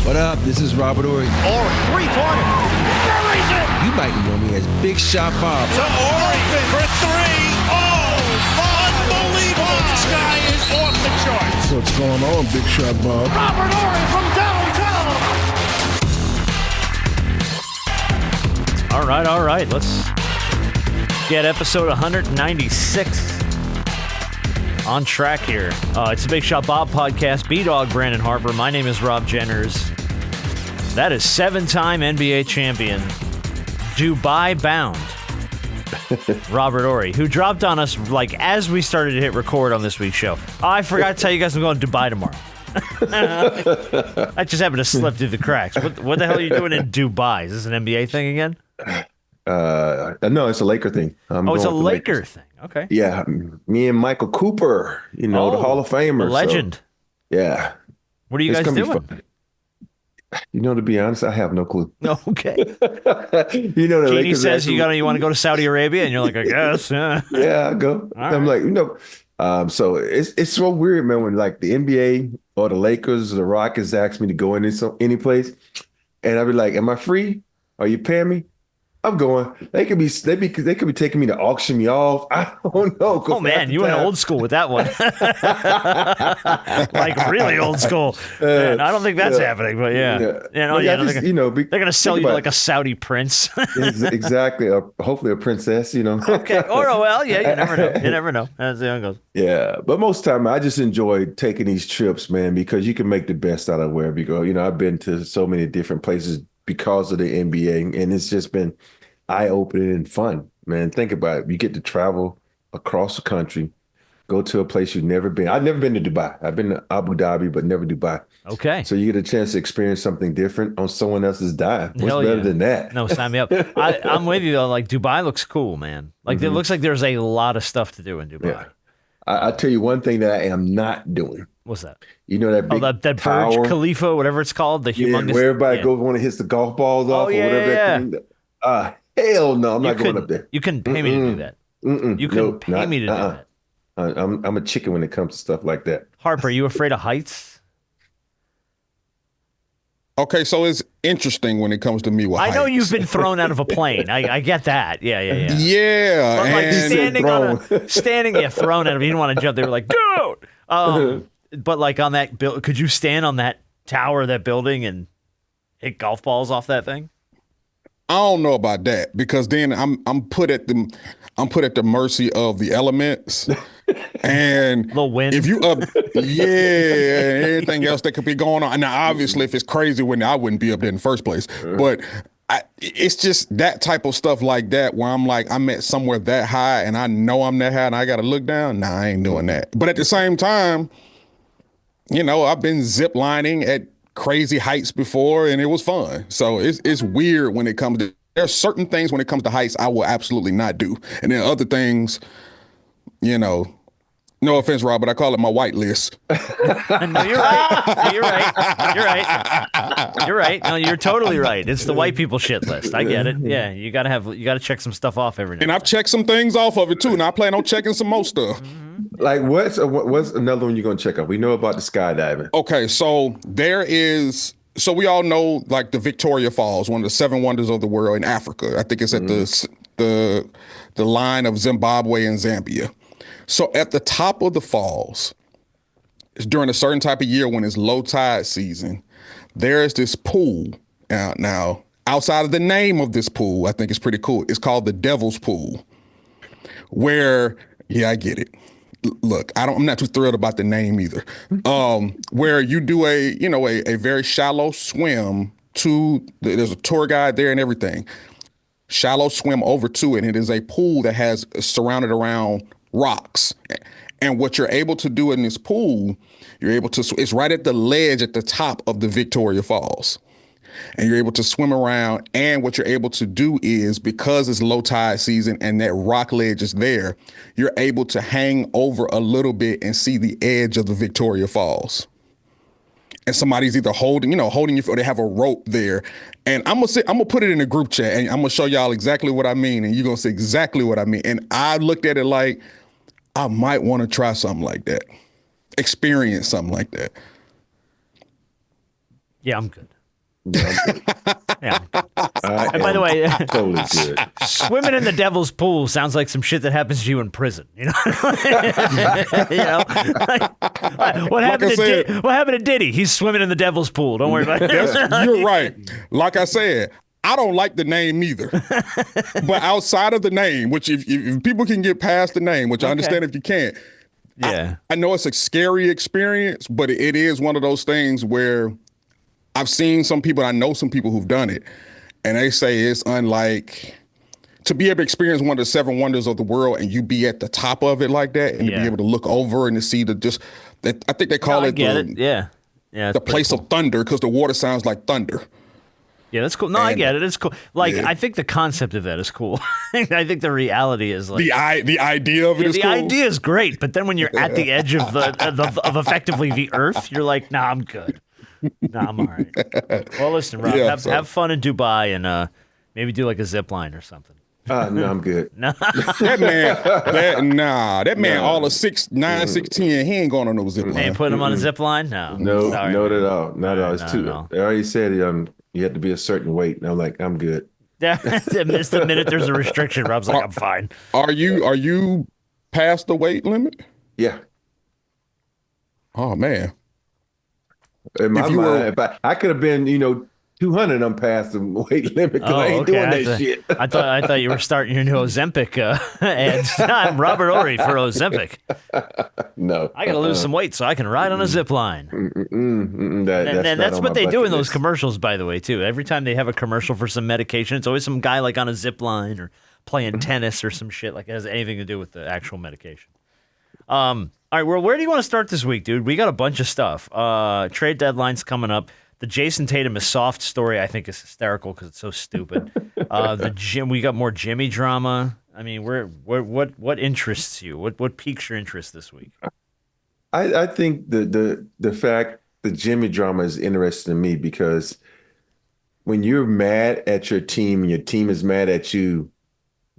What up? This is Robert Ory. Ory, three-pointer. Buries it. You might know me as Big Shot Bob. To Ory for three. Oh, unbelievable. This guy is off the charts. What's going on, Big Shot Bob? Robert Ory from downtown. All right. Let's get episode 196 on track here. It's the Big Shot Bob podcast. B-Dog Brandon Harper. My name is Rob Jenners. That is 7-time NBA champion, Dubai bound, Robert Ory, who dropped on us like as we started to hit record on this week's show. Oh, I forgot to tell you guys I'm going to Dubai tomorrow. I just happened to slip through the cracks. What the hell are you doing in Dubai? Is this an NBA thing again? No, it's a Laker thing. It's a Laker thing. Okay. Yeah, me and Michael Cooper, the Hall of Famer. A legend. So, yeah. What are you guys doing? To be honest, I have no clue. Okay. The Katie Lakers says you want to go to Saudi Arabia, and you're like, I guess. Yeah, yeah, I go. I'm like, so it's so weird, man, when like the NBA or the Lakers or the Rockets ask me to go any place, and I'd be like, am I free? Are you paying me? I'm going. They could be taking me to auction me off. I don't know. Oh man, you went old school with that one. Like really old school. Man, I don't think that's happening, but yeah. They're gonna sell you like a Saudi prince. Exactly. Hopefully a princess. Okay. You never know. You never know. That's how it goes. Yeah, but most of the time I just enjoy taking these trips, man, because you can make the best out of wherever you go. I've been to so many different places because of the NBA, and it's just been eye-opening and fun, man. Think about it. You get to travel across the country, go to a place you've never been. I've never been to Dubai. I've been to Abu Dhabi, but never Dubai. Okay. So you get a chance to experience something different on someone else's dime. What's better than that? No, sign me up. I'm with you, though. Like, Dubai looks cool, man. Like, It looks like there's a lot of stuff to do in Dubai. Yeah. I'll tell you one thing that I am not doing. What's that? That big that tower, Burj Khalifa, whatever it's called, the humongous. Where everybody goes want to hit the golf balls off or whatever. Hell no, I'm not going up there. You couldn't pay me to do that. You couldn't pay me to do that. I'm a chicken when it comes to stuff like that. Harper, are you afraid of heights? Okay, so it's interesting when it comes to me with heights. I know you've been thrown out of a plane. I get that. Yeah. Yeah. But like standing thrown out of. You didn't want to jump. They were like, dude. But like on that build, could you stand on that tower, that building, and hit golf balls off that thing? I don't know about that, because then I'm put at the mercy of the elements and the wind. If you everything else that could be going on. Now, obviously, if it's crazy, I wouldn't be up there in the first place. But it's just that type of stuff like that where I'm like, I'm at somewhere that high and I know I'm that high and I got to look down. Nah, I ain't doing that. But at the same time, I've been zip lining at crazy heights before and it was fun. So it's weird when it comes to, there's certain things when it comes to heights I will absolutely not do. And then other things, no offense, Rob, but I call it my white list. No, you're right. You're right. No, you're totally right. It's the white people shit list. I get it. Yeah, you gotta check some stuff off every now. And I've checked some things off of it too, and I plan on checking some more stuff. Like what's another one you're gonna check out? We know about the skydiving. Okay, so we all know like the Victoria Falls, one of the 7 wonders of the world in Africa. I think it's at the line of Zimbabwe and Zambia. So at the top of the falls, it's during a certain type of year when it's low tide season, there is this pool. Now, outside of the name of this pool, I think it's pretty cool. It's called the Devil's Pool, where, I get it. Look, I'm not too thrilled about the name either. Where you do a very shallow swim there's a tour guide there and everything. Shallow swim over to it. And it is a pool that has surrounded around rocks. And what you're able to do in this pool, it's right at the ledge at the top of the Victoria Falls. And you're able to swim around. And what you're able to do is, because it's low tide season and that rock ledge is there, you're able to hang over a little bit and see the edge of the Victoria Falls. And somebody's either holding you, or they have a rope there. And I'm gonna put it in a group chat and I'm gonna show y'all exactly what I mean. And you're gonna see exactly what I mean. And I looked at it like, I might want to try something like that. Experience something like that. Yeah, I'm good. Yeah. And by the way, totally good. swimming in the devil's pool sounds like some shit that happens to you in prison. You know, what happened to Diddy? He's swimming in the devil's pool. Don't worry about it. You're right. Like I said, I don't like the name either. But outside of the name, which if people can get past the name, which I understand if you can't, yeah, I know it's a scary experience, but it is one of those things where I've seen some people, I know some people who've done it, and they say it's unlike to be able to experience one of the seven wonders of the world and you be at the top of it like that and to be able to look over and to see I think they call it the place of thunder because the water sounds like thunder. Yeah, that's cool. No, I get it. It's cool. Like, I think the concept of that is cool. I think the reality is like the idea of it is the cool. idea is great, but then when you're at the edge of of effectively the earth, you're like, nah, I'm good. Nah, I'm all right. Well, listen, Rob, have fun in Dubai and maybe do like a zip line or something. No, I'm good. No. That man, all of 6'9", 6'10", he ain't going on no zip line. Ain't putting him on a zip line? No. No, Sorry, not man. at all. Not at all. It's too. No. They already said you had to be a certain weight, and I'm like, I'm good. Yeah, it's the minute there's a restriction, Rob's like, I'm fine. Are you past the weight limit? Yeah. Oh man. In my mind, if I could have been, 200, I'm past the weight limit because I ain't doing that shit. I thought you were starting your new Ozempic ads. I'm Robert Ory for Ozempic. No. I got to lose some weight so I can ride on a zip line. That's what they do in those commercials, by the way, too. Every time they have a commercial for some medication, it's always some guy like on a zip line or playing tennis or some shit like it has anything to do with the actual medication. All right, well, where do you want to start this week, dude? We got a bunch of stuff. Trade deadline's coming up. The Jayson Tatum is soft story, I think, is hysterical because it's so stupid. We got more Jimmy drama. I mean, what interests you? What piques your interest this week? I think the fact the Jimmy drama is interesting to me because when you're mad at your team and your team is mad at you,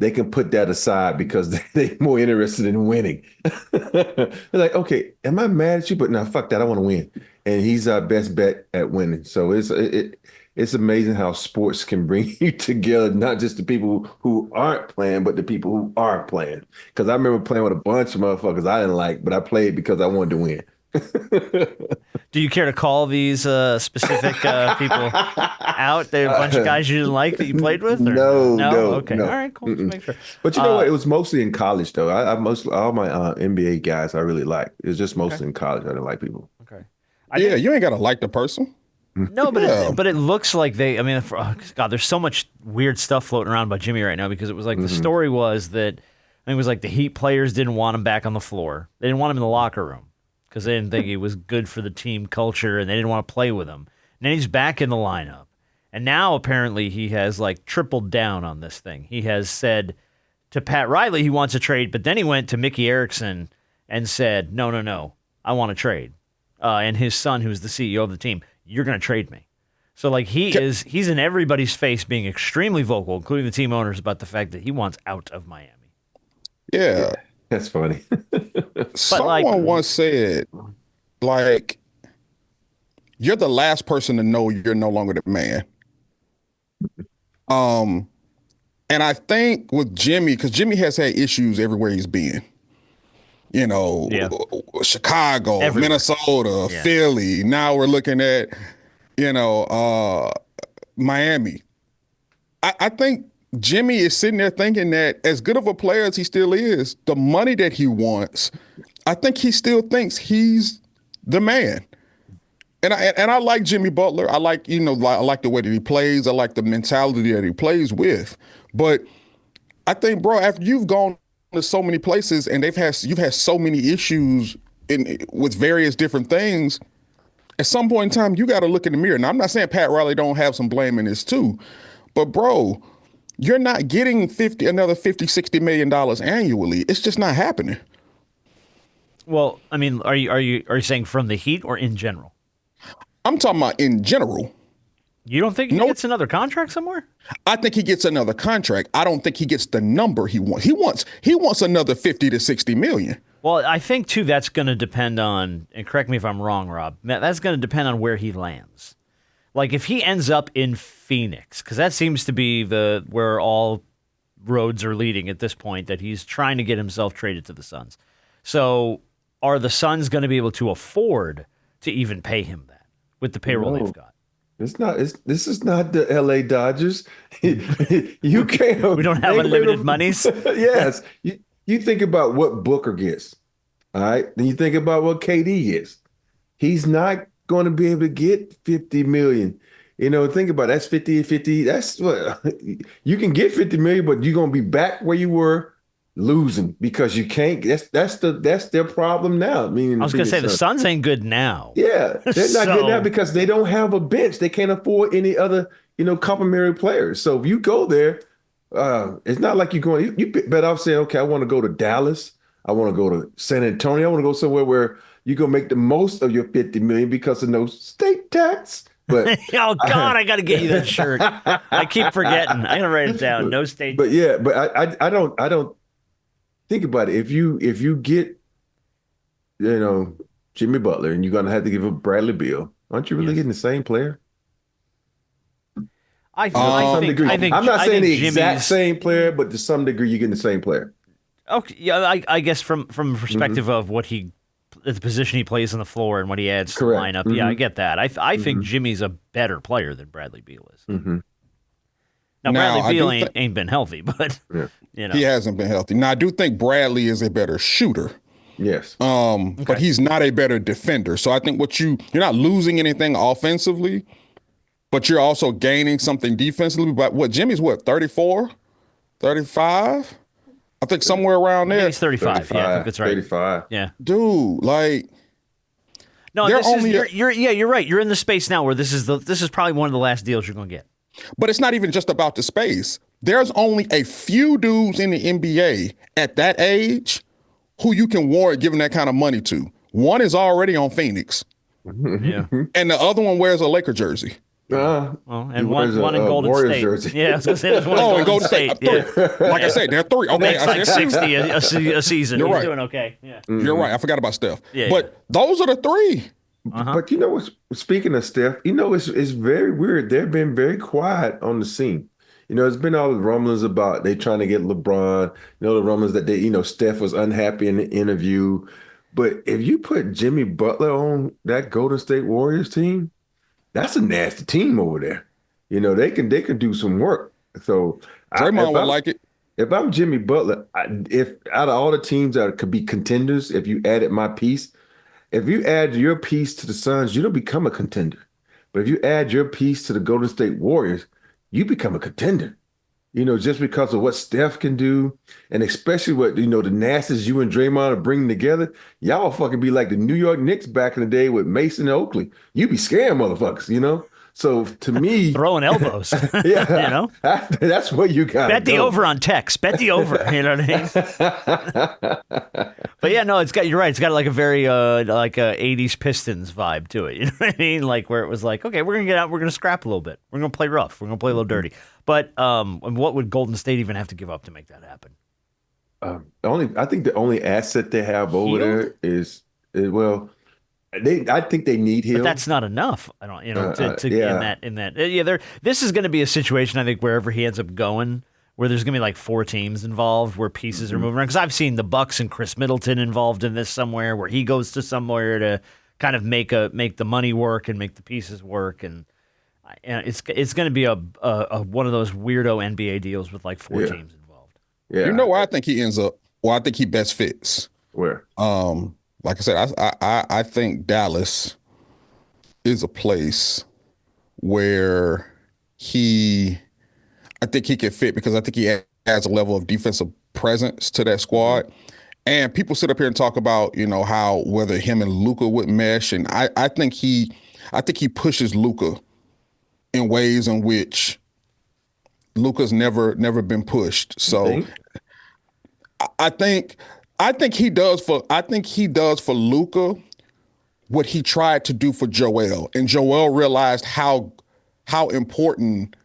they can put that aside because they're more interested in winning. They're like, okay, am I mad at you? But no, fuck that. I want to win. And he's our best bet at winning. So it's amazing how sports can bring you together, not just the people who aren't playing, but the people who are playing. Because I remember playing with a bunch of motherfuckers I didn't like, but I played because I wanted to win. Do you care to call these specific people out? There are a bunch of guys you didn't like that you played with? Or? No. Okay. No. All right, cool. Just make sure. But you know what? It was mostly in college, though. I mostly all my NBA guys I really liked. It was just mostly in college. I didn't like people. Okay. You ain't got to like the person. No, but it looks like they. I mean, God, there's so much weird stuff floating around about Jimmy right now because it was like the story was that I think it was like the Heat players didn't want him back on the floor. They didn't want him in the locker room because they didn't think he was good for the team culture and they didn't want to play with him. And then he's back in the lineup, and now apparently he has like tripled down on this thing. He has said to Pat Riley he wants a trade, but then he went to Mickey Erickson and said, no, I want to trade. And his son, who's the CEO of the team, you're going to trade me. So like he's in everybody's face being extremely vocal, including the team owners, about the fact that he wants out of Miami. Yeah. That's funny. Someone once said, like, you're the last person to know you're no longer the man. And I think with Jimmy, because Jimmy has had issues everywhere he's been. Chicago, everywhere. Minnesota, Philly. Now we're looking at, Miami. I think Jimmy is sitting there thinking that as good of a player as he still is, the money that he wants, I think he still thinks he's the man. And I like Jimmy Butler. I like, I like the way that he plays. I like the mentality that he plays with. But I think, bro, after you've gone to so many places and you've had so many issues with various different things, at some point in time, you got to look in the mirror. Now, I'm not saying Pat Riley don't have some blame in this too, but bro, you're not getting another $50, $60 million annually. It's just not happening. Well, I mean, are you saying from the Heat or in general? I'm talking about in general. You don't think he gets another contract somewhere? I think he gets another contract. I don't think he gets the number he wants. He wants another 50 to 60 million. Well, I think too that's going to depend on, and correct me if I'm wrong, Rob, that's going to depend on where he lands. like if he ends up in Phoenix, because that seems to be where all roads are leading at this point, that he's trying to get himself traded to the Suns. So are the Suns going to be able to afford to even pay him that with the payroll they've got? This is not the LA Dodgers. You can't. We don't have unlimited monies. Yes. You think about what Booker gets. All right. Then you think about what KD gets. He's not going to be able to get 50 million. Think about it. That's 50. That's what you can get 50 million, but you're going to be back where you were losing because you can't. That's their problem now. Meaning I was going to say the Suns ain't good now. Yeah, they're not good now because they don't have a bench. They can't afford any other, complimentary players. So if you go there, it's not like you're going. You better off saying, okay, I want to go to Dallas. I want to go to San Antonio. I want to go somewhere where you're gonna make the most of your 50 million because of no state tax. But oh God, I got to get you that shirt. I keep forgetting. I gotta write it down. No state. But yeah, but I don't think about it. If you get Jimmy Butler and you're gonna have to give up Bradley Beal, aren't you really getting the same player? I think I'm not saying the Jimmy's exact same player, but to some degree you're getting the same player. Okay, yeah, I guess from a perspective of what the position he plays on the floor and what he adds to the lineup. Yeah, I get that. I think Jimmy's a better player than Bradley Beal is. Now Bradley Beal ain't been healthy, but he hasn't been healthy. Now I do think Bradley is a better shooter. Yes. But he's not a better defender. So I think you're not losing anything offensively, but you're also gaining something defensively. But Jimmy's 34, 35? I think somewhere around there. He's 35. Yeah, I think that's right. 35. Yeah. Dude, like. No, you're right. You're in the space now where this is probably one of the last deals you're going to get. But it's not even just about the space. There's only a few dudes in the NBA at that age who you can warrant giving that kind of money to. One is already on Phoenix. Yeah. And the other one wears a Laker jersey. And one in Golden Warriors State. Jersey. Yeah, I was going to say there's one in Golden State. Yeah. Like I said, there are three. Okay, Makes like 60 a season. You're He's right. doing okay. Yeah. You're right. I forgot about Steph. Yeah, but those are the three. But speaking of Steph, it's very weird. They've been very quiet on the scene. There's been all the rumblings about they trying to get LeBron. The rumblings that Steph was unhappy in the interview. But if you put Jimmy Butler on that Golden State Warriors team, that's a nasty team over there. They can do some work. So Draymond would like it. If I'm Jimmy Butler, if out of all the teams that could be contenders, if you added my piece, if you add your piece to the Suns, you don't become a contender. But if you add your piece to the Golden State Warriors, you become a contender. Just because of what Steph can do, and especially what the nasties you and Draymond are bringing together, y'all fucking be like the New York Knicks back in the day with Mason and Oakley. You be scaring motherfuckers, So to me, throwing elbows. Yeah, that's what you got. Bet the over on Tex. Bet the over. You know what I mean? But yeah, no, you're right. It's got like a very like a 80s Pistons vibe to it. You know what I mean? Like where it was like, okay, we're gonna get out, we're gonna scrap a little bit, we're gonna play rough, we're gonna play a little dirty. But what would Golden State even have to give up to make that happen? I think the only asset they have over there is I think they need Hill. But that's not enough. I don't, in that. Yeah, this is going to be a situation, I think, wherever he ends up going, where there's going to be like 4 teams involved, where pieces are moving around. Because I've seen the Bucks and Chris Middleton involved in this somewhere, where he goes to somewhere to kind of make the money work and make the pieces work, and it's going to be a one of those weirdo NBA deals with like 4 teams involved. Yeah, you know where I think he ends up? Well, I think he best fits. Where? Like I said, I think Dallas is a place where I think he can fit because I think he adds a level of defensive presence to that squad. And people sit up here and talk about, how whether him and Luka would mesh. And I think he pushes Luka in ways in which Luka's never been pushed. So I think he does for Luka what he tried to do for Joel, and Joel realized how important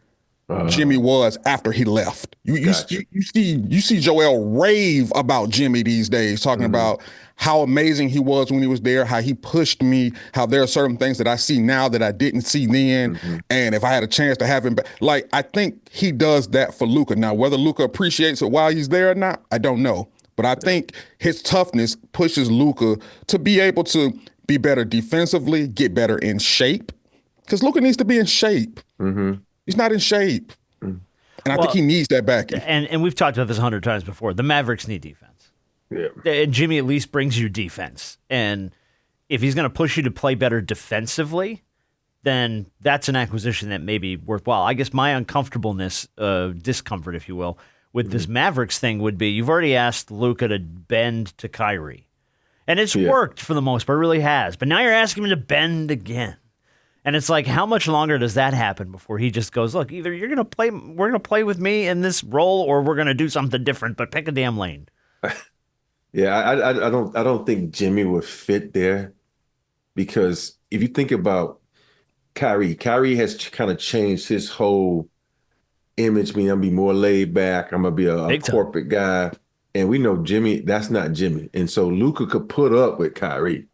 Jimmy was after he left. You see Joel rave about Jimmy these days, talking about how amazing he was when he was there, how he pushed me, how there are certain things that I see now that I didn't see then. And if I had a chance to have him back, like, I think he does that for Luka. Now, whether Luka appreciates it while he's there or not, I don't know. But I think his toughness pushes Luka to be able to be better defensively, get better in shape. Because Luka needs to be in shape. He's not in shape. And I think he needs that backing. And we've talked about this 100 times before. The Mavericks need defense. Yeah. And Jimmy at least brings you defense. And if he's going to push you to play better defensively, then that's an acquisition that may be worthwhile. I guess my uncomfortableness, discomfort, if you will, with this Mavericks thing would be you've already asked Luka to bend to Kyrie. And it's worked for the most part, it really has. But now you're asking him to bend again. And it's like, how much longer does that happen before he just goes, look, either we're gonna play with me in this role, or we're gonna do something different, but pick a damn lane. Yeah, I don't think Jimmy would fit there, because if you think about Kyrie has kind of changed his whole image. I'm gonna be more laid back. I'm gonna be a corporate guy, and we know Jimmy. That's not Jimmy, and so Luka could put up with Kyrie.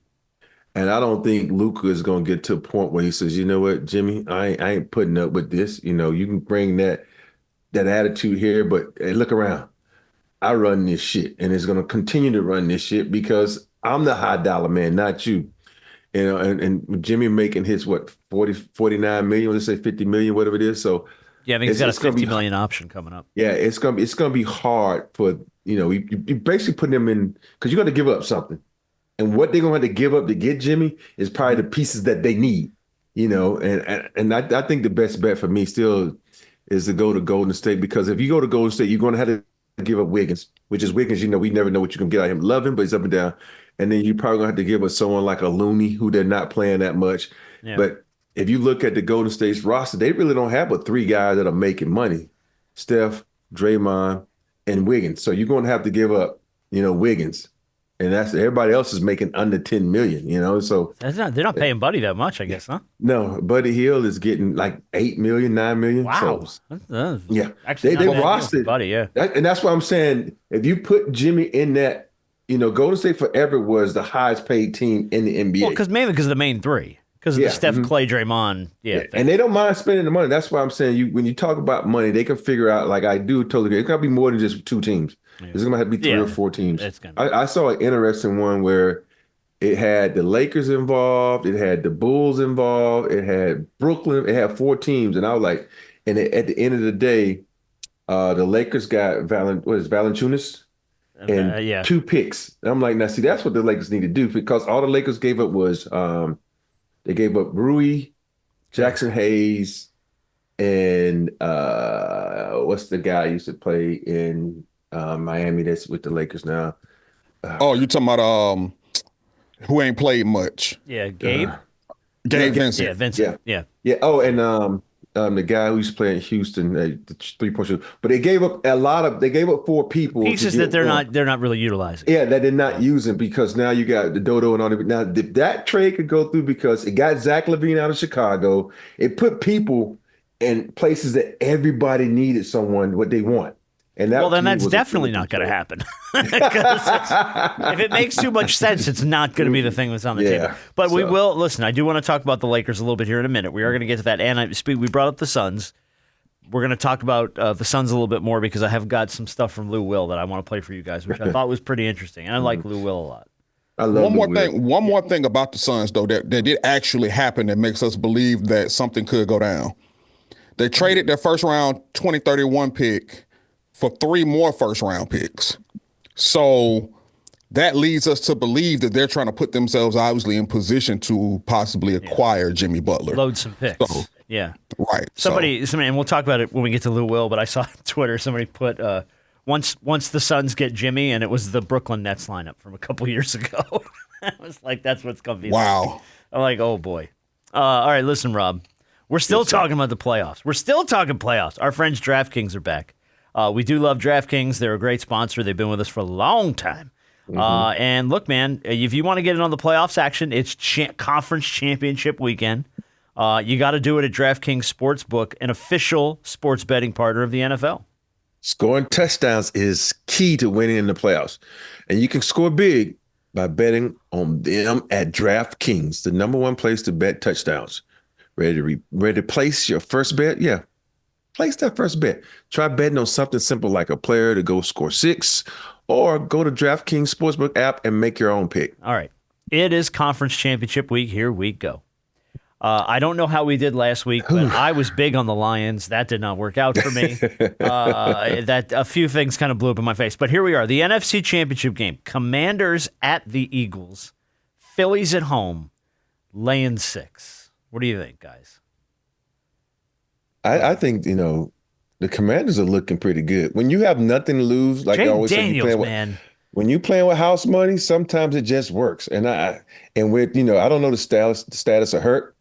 And I don't think Luka is going to get to a point where he says, you know what, Jimmy, I ain't putting up with this. You know, you can bring that attitude here, but hey, look around. I run this shit, and it's going to continue to run this shit because I'm the high dollar man, not you. You know, and Jimmy making his, 49 million, let's say 50 million, whatever it is. So yeah, I think he's got a 50 million option coming up. Yeah, it's gonna be hard for, you basically putting him in, because you're going to give up something. And what they're going to have to give up to get Jimmy is probably the pieces that they need, and I think the best bet for me still is to go to Golden State, because if you go to Golden State, you're going to have to give up Wiggins, which is Wiggins, we never know what you can get out of him. Love him, but he's up and down. And then you're probably going to have to give up someone like a Looney, who they're not playing that much. Yeah. But if you look at the Golden State's roster, they really don't have but 3 guys that are making money: Steph, Draymond, and Wiggins. So you're going to have to give up, Wiggins. And that's everybody else is making under 10 million, so they're not paying Buddy that much, I guess, huh? No, Buddy Hield is getting like 8 million, 9 million. Wow. So, actually, they rostered Buddy, and that's what I'm saying. If you put Jimmy in that, Golden State forever was the highest paid team in the NBA. Well, mainly because of the main 3. Because of the Steph, Clay, Draymond. Yeah. And they don't mind spending the money. That's why I'm saying when you talk about money, they can figure out, like I do totally agree. It's got to be more than just 2 teams. Yeah. It's going to have to be 3 or 4 teams. I saw an interesting one where it had the Lakers involved, it had the Bulls involved, it had Brooklyn, it had 4 teams. And I was like, and at the end of the day, the Lakers got Valanciunas and 2 picks. And I'm like, now see, that's what the Lakers need to do, because all the Lakers gave up was they gave up Rui, Jackson Hayes, and what's the guy who used to play in Miami that's with the Lakers now? You're talking about who ain't played much? Yeah, Gabe. Gabe Vincent. Yeah, Vincent. Yeah. Oh, and the guy who used to play in Houston, the 3-point shooter. But they gave up they gave up 4 people. Pieces that they're not really utilizing. Yeah, that they're not using, because now you got the Dodo and all that. Now, if that trade could go through, because it got Zach LaVine out of Chicago, it put people in places that everybody needed someone what they want. And that then that's definitely not going to happen. If it makes too much sense, it's not going to be the thing that's on the table. But we will. Listen, I do want to talk about the Lakers a little bit here in a minute. We are going to get to that. And we brought up the Suns. We're going to talk about the Suns a little bit more, because I have got some stuff from Lou Will that I want to play for you guys, which I thought was pretty interesting. And I like Lou Will a lot. One more thing about the Suns, though, that did actually happen that makes us believe that something could go down. They traded their first round 2031 pick for 3 more first round picks. So that leads us to believe that they're trying to put themselves obviously in position to possibly acquire Jimmy Butler. Load some picks. So, yeah. Right. Somebody, and we'll talk about it when we get to Lou Will, but I saw on Twitter somebody put once the Suns get Jimmy, and it was the Brooklyn Nets lineup from a couple years ago. I was like, that's what's going to be. Wow. Like. I'm like, oh boy. All right, listen, Rob. We're still talking about the playoffs. We're still talking playoffs. Our friends DraftKings are back. We do love DraftKings. They're a great sponsor. They've been with us for a long time. And look, man, if you want to get in on the playoffs action, it's conference championship weekend. You got to do it at DraftKings Sportsbook, an official sports betting partner of the NFL. Scoring touchdowns is key to winning in the playoffs. And you can score big by betting on them at DraftKings, the number one place to bet touchdowns. Ready to place your first bet? Yeah. Place that first bet. Try betting on something simple like a player to go score 6, or go to DraftKings Sportsbook app and make your own pick. All right. It is conference championship week. Here we go. I don't know how we did last week, but I was big on the Lions. That did not work out for me. That a few things kind of blew up in my face. But here we are. The NFC Championship game. Commanders at the Eagles. Phillies at home. Laying 6. What do you think, guys? I think, the Commanders are looking pretty good. When you have nothing to lose, like Jay I always Daniels, say, when you playing with house money, sometimes it just works. And with I don't know the status of Hurt,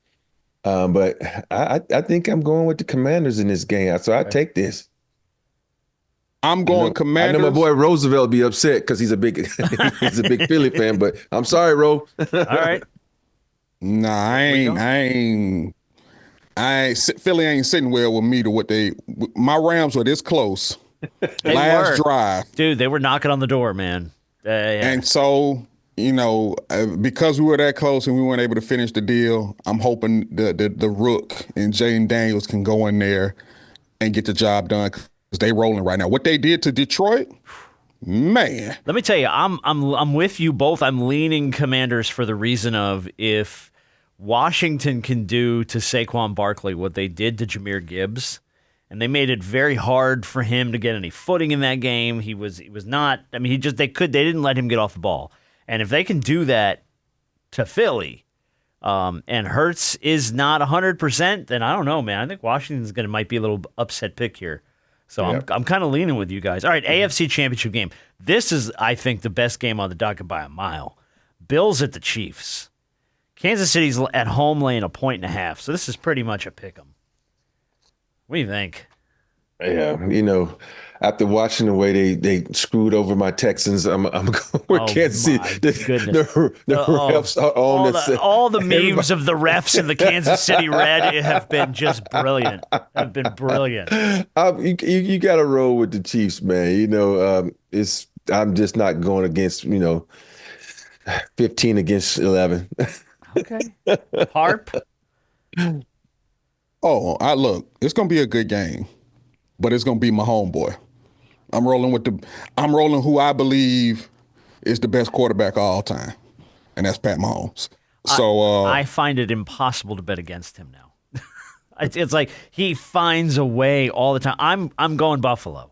but I think I'm going with the Commanders in this game. So I take this. I'm going Commanders. I know my boy Roosevelt will be upset because he's a big Philly fan, but I'm sorry, Ro. All right. Nah, Philly ain't sitting well with me to what my Rams were this close. Last drive. Dude, they were knocking on the door, man. Yeah. And so, because we were that close and we weren't able to finish the deal, I'm hoping the Rook and Jayden Daniels can go in there and get the job done, because they rolling right now. What they did to Detroit, man. Let me tell you, I'm with you both. I'm leaning Commanders for the reason of, if Washington can do to Saquon Barkley what they did to Jahmyr Gibbs, and they made it very hard for him to get any footing in that game. He was not. I mean, they didn't let him get off the ball. And if they can do that to Philly, and Hurts is not 100%, then I don't know, man. I think Washington's might be a little upset pick here. So yep. I'm kind of leaning with you guys. All right, AFC Championship game. This is, I think, the best game on the docket by a mile. Bills at the Chiefs. Kansas City's at home laying 1.5. So this is pretty much a pick 'em. What do you think? Yeah, after watching the way they screwed over my Texans, I'm going with Kansas City. The refs are on all the memes of the refs in the Kansas City Red have been just brilliant. You got to roll with the Chiefs, man. I'm just not going against 15 against 11. Okay. Harp. Oh, look, it's gonna be a good game, but it's gonna be my homeboy. I'm rolling who I believe is the best quarterback of all time, and that's Pat Mahomes. So I find it impossible to bet against him now. It's like he finds a way all the time. I'm going Buffalo,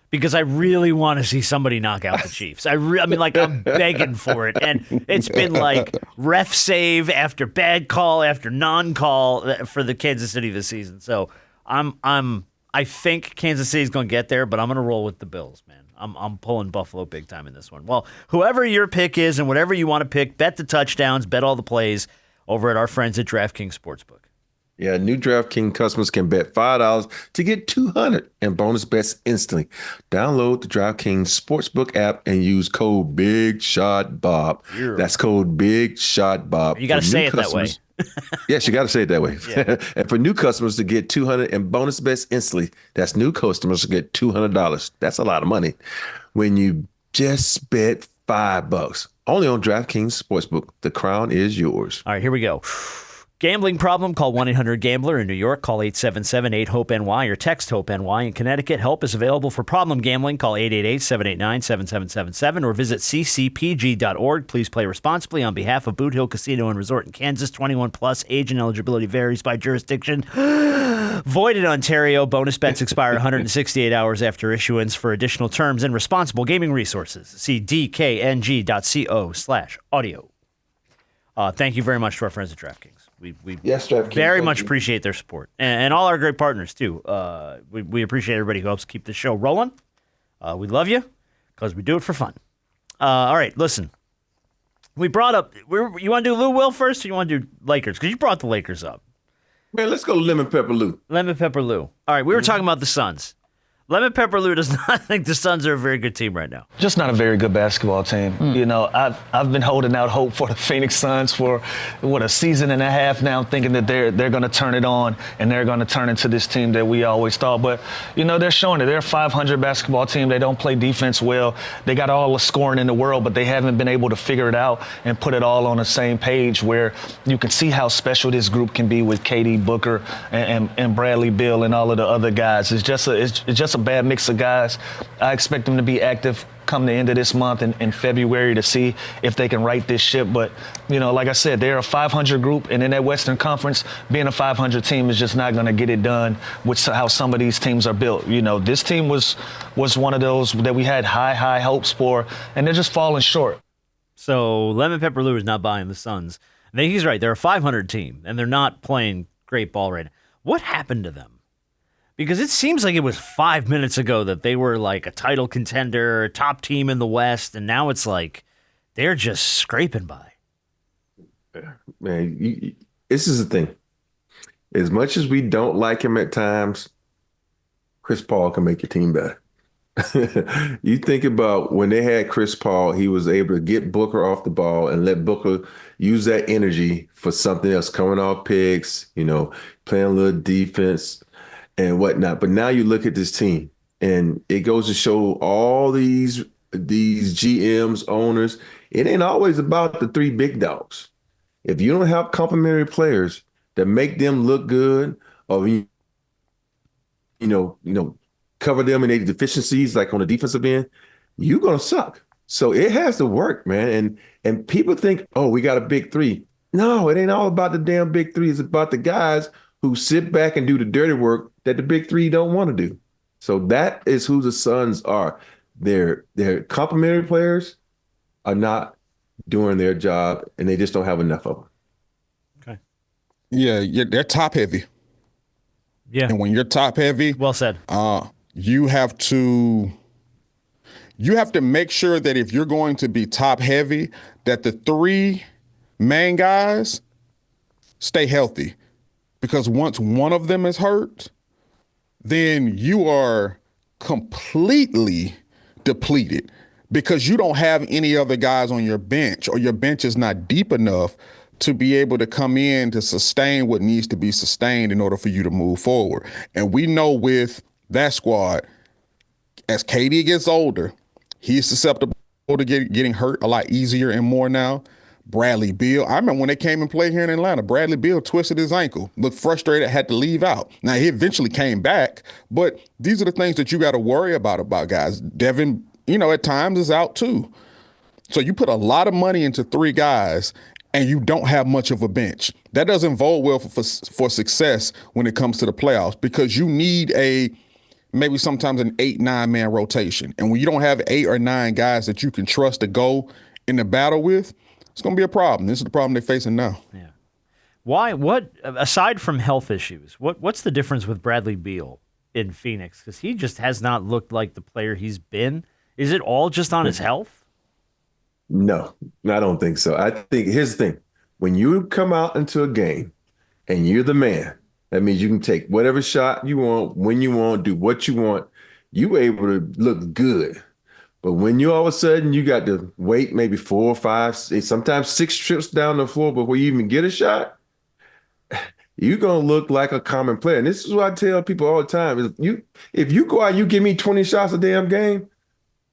because I really want to see somebody knock out the Chiefs. I'm begging for it. And it's been like ref save after bad call after non-call for the Kansas City this season. So I think Kansas City's going to get there, but I'm going to roll with the Bills, man. I'm pulling Buffalo big time in this one. Well, whoever your pick is and whatever you want to pick, bet the touchdowns, bet all the plays over at our friends at DraftKings Sportsbook. Yeah, new DraftKings customers can bet $5 to get $200 in bonus bets instantly. Download the DraftKings Sportsbook app and use code BIGSHOTBOB. That's code BIGSHOTBOB. You got to say it that way. Yes, you got to say it that way. Yeah. And for new customers to get $200 in bonus bets instantly, that's new customers to get $200. That's a lot of money when you just bet $5. Only on DraftKings Sportsbook. The crown is yours. All right, here we go. Gambling problem? Call 1-800-GAMBLER. In New York, call 877-8-HOPE-NY or text HOPE-NY. In Connecticut, help is available for problem gambling. Call 888-789-7777 or visit ccpg.org. Please play responsibly on behalf of Boot Hill Casino and Resort in Kansas. 21 plus. Age and eligibility varies by jurisdiction. Void in Ontario. Bonus bets expire 168 hours after issuance. For additional terms and responsible gaming resources, see dkng.co/audio. Thank you very much to our friends at DraftKings. We very much appreciate their support, and all our great partners too. We appreciate everybody who helps keep the show rolling. We love you because we do it for fun. All right, listen. We brought up. You want to do Lou Will first, or you want to do Lakers? Because you brought the Lakers up. Man, let's go lemon pepper Lou. Lemon pepper Lou. All right, we were talking about the Suns. Lemon Pepper Lou does not think the Suns are a very good team right now. Just not a very good basketball team. You know, I've been holding out hope for the Phoenix Suns for a season and a half now, thinking that they're going to turn it on and they're going to turn into this team that we always thought. But you know, they're showing it. They're a 500 basketball team. They don't play defense well. They got all the scoring in the world, but they haven't been able to figure it out and put it all on the same page where you can see how special this group can be with KD, Booker, and Bradley Beal and all of the other guys. It's just a bad mix of guys. I expect them to be active come the end of this month in February to see if they can right this ship. But, you know, like I said, they're a 500 group, and in that Western Conference, being a 500 team is just not going to get it done with how some of these teams are built. You know, this team was one of those that we had high hopes for, and they're just falling short. So Lemon Pepper Lou is not buying the Suns. I think he's right. They're a 500 team, and they're not playing great ball right now. What happened to them? Because it seems like it was 5 minutes ago that they were like a title contender, a top team in the West, and now it's like they're just scraping by. Man, this is the thing. As much as we don't like him at times, Chris Paul can make your team better. You think about when they had Chris Paul, he was able to get Booker off the ball and let Booker use that energy for something else, coming off picks, you know, playing a little defense and whatnot. But now you look at this team, and it goes to show all these GMs, owners, it ain't always about the three big dogs. If you don't have complementary players that make them look good, or you know, cover them in their deficiencies, like on the defensive end, you're gonna suck. So it has to work, man. And people think, oh, we got a big three. No, it ain't all about the damn big three. It's about the guys who sit back and do the dirty work that the big three don't want to do. So that is who the Suns are. Their complementary players are not doing their job, and they just don't have enough of them. Okay. Yeah, they're top heavy. Yeah. And when you're top heavy, well said. You have to make sure that if you're going to be top heavy, that the three main guys stay healthy. Because once one of them is hurt, then you are completely depleted because you don't have any other guys on your bench, or your bench is not deep enough to be able to come in to sustain what needs to be sustained in order for you to move forward. And we know with that squad, as KD gets older, he's susceptible to getting hurt a lot easier and more now. Bradley Beal, I remember when they came and played here in Atlanta, Bradley Beal twisted his ankle, looked frustrated, had to leave out. Now, he eventually came back, but these are the things that you got to worry about guys. Devin, at times is out too. So you put a lot of money into three guys, and you don't have much of a bench. That doesn't bode well for success when it comes to the playoffs, because you need maybe sometimes an 8-9 man rotation. And when you don't have 8 or 9 guys that you can trust to go in the battle with, it's going to be a problem. This is the problem they're facing now. Yeah. Why? What, aside from health issues, what's the difference with Bradley Beal in Phoenix? Because he just has not looked like the player he's been. Is it all just on his health? No, I don't think so. I think here's the thing. When you come out into a game and you're the man, that means you can take whatever shot you want, when you want, do what you want. You able to look good. But when you all of a sudden you got to wait maybe 4 or 5, sometimes 6 trips down the floor before you even get a shot, you're going to look like a common player. And this is what I tell people all the time. If you go out and you give me 20 shots a damn game,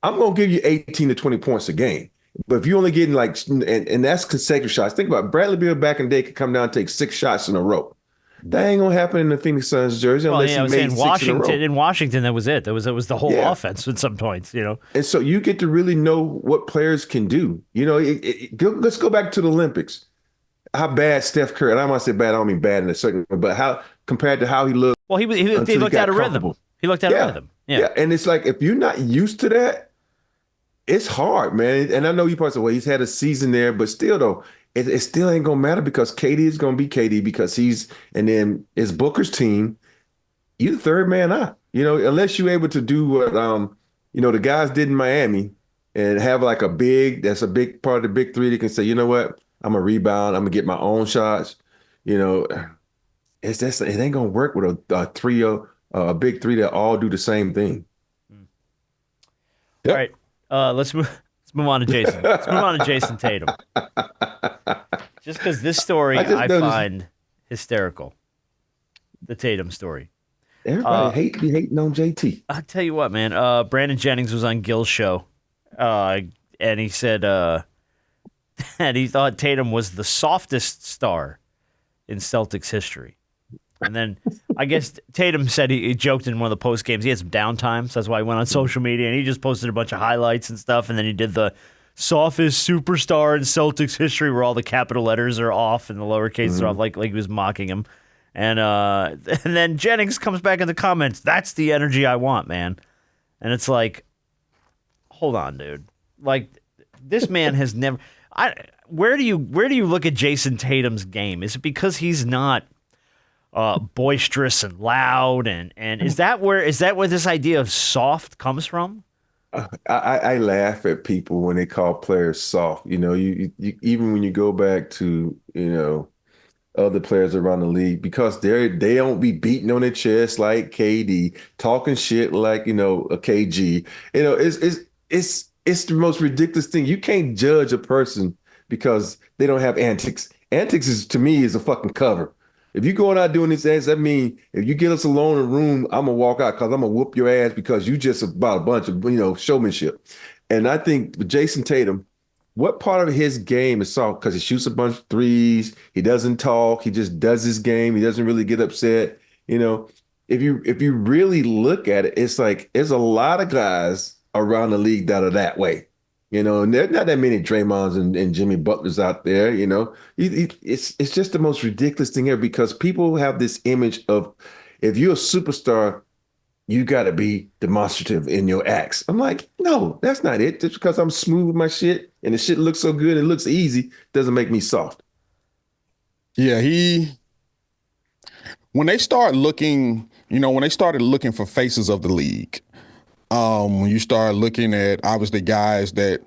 I'm going to give you 18 to 20 points a game. But if you're only getting and that's consecutive shots. Think about it. Bradley Beal back in the day could come down and take 6 shots in a row. That ain't gonna happen in the Phoenix Suns jersey unless he made 6 Washington. in a row. In Washington, that was it. That was the whole offense at some points. And so you get to really know what players can do. Let's go back to the Olympics. How bad Steph Curry? And I want to say bad. I don't mean bad in a certain way, but how compared to how he looked. Well, he looked out of rhythm. He looked out of rhythm. Yeah, and it's like if you're not used to that, it's hard, man. And I know you probably say, well, he's had a season there, but still though. It still ain't gonna matter because KD is gonna be KD because and then it's Booker's team. You're the third man out, unless you're able to do what the guys did in Miami and have like that's a big part of the big three that can say, you know what, I'm gonna rebound, I'm gonna get my own shots. It ain't gonna work with a trio a big three that all do the same thing. All right, let's move on to Jason. Let's move on to Jayson Tatum. Just because this story I find hysterical, the Tatum story. Everybody be hating on JT. I'll tell you what, man. Brandon Jennings was on Gil's show, and he said that he thought Tatum was the softest star in Celtics history. And then I guess Tatum said he joked in one of the post games. He had some downtime, so that's why he went on social media, and he just posted a bunch of highlights and stuff. And then he did the softest superstar in Celtics history, where all the capital letters are off and the lowercase are off, like he was mocking him. And then Jennings comes back in the comments. That's the energy I want, man. And it's like, hold on, dude. Like, this man has never. Where do you look at Jayson Tatum's game? Is it because he's not boisterous and loud, and is that where this idea of soft comes from? I laugh at people when they call players soft. You even when you go back to other players around the league, because they don't be beating on their chest like KD, talking shit like a KG. It's the most ridiculous thing. You can't judge a person because they don't have antics. Antics to me is a fucking cover. If you're going out doing this ass, that means if you get us alone in a room, I'm gonna walk out because I'm gonna whoop your ass because you just about a bunch of showmanship. And I think with Jayson Tatum, what part of his game is soft? Because he shoots a bunch of threes, he doesn't talk, he just does his game, he doesn't really get upset. If you really look at it, it's like there's a lot of guys around the league that are that way. And there's not that many Draymonds and Jimmy Butlers out there. It's just the most ridiculous thing ever, because people have this image of, if you're a superstar, you got to be demonstrative in your acts. I'm like, no, that's not it. Just because I'm smooth with my shit and the shit looks so good, it looks easy, doesn't make me soft. Yeah, when they started looking for faces of the league, when you start looking at, obviously, guys that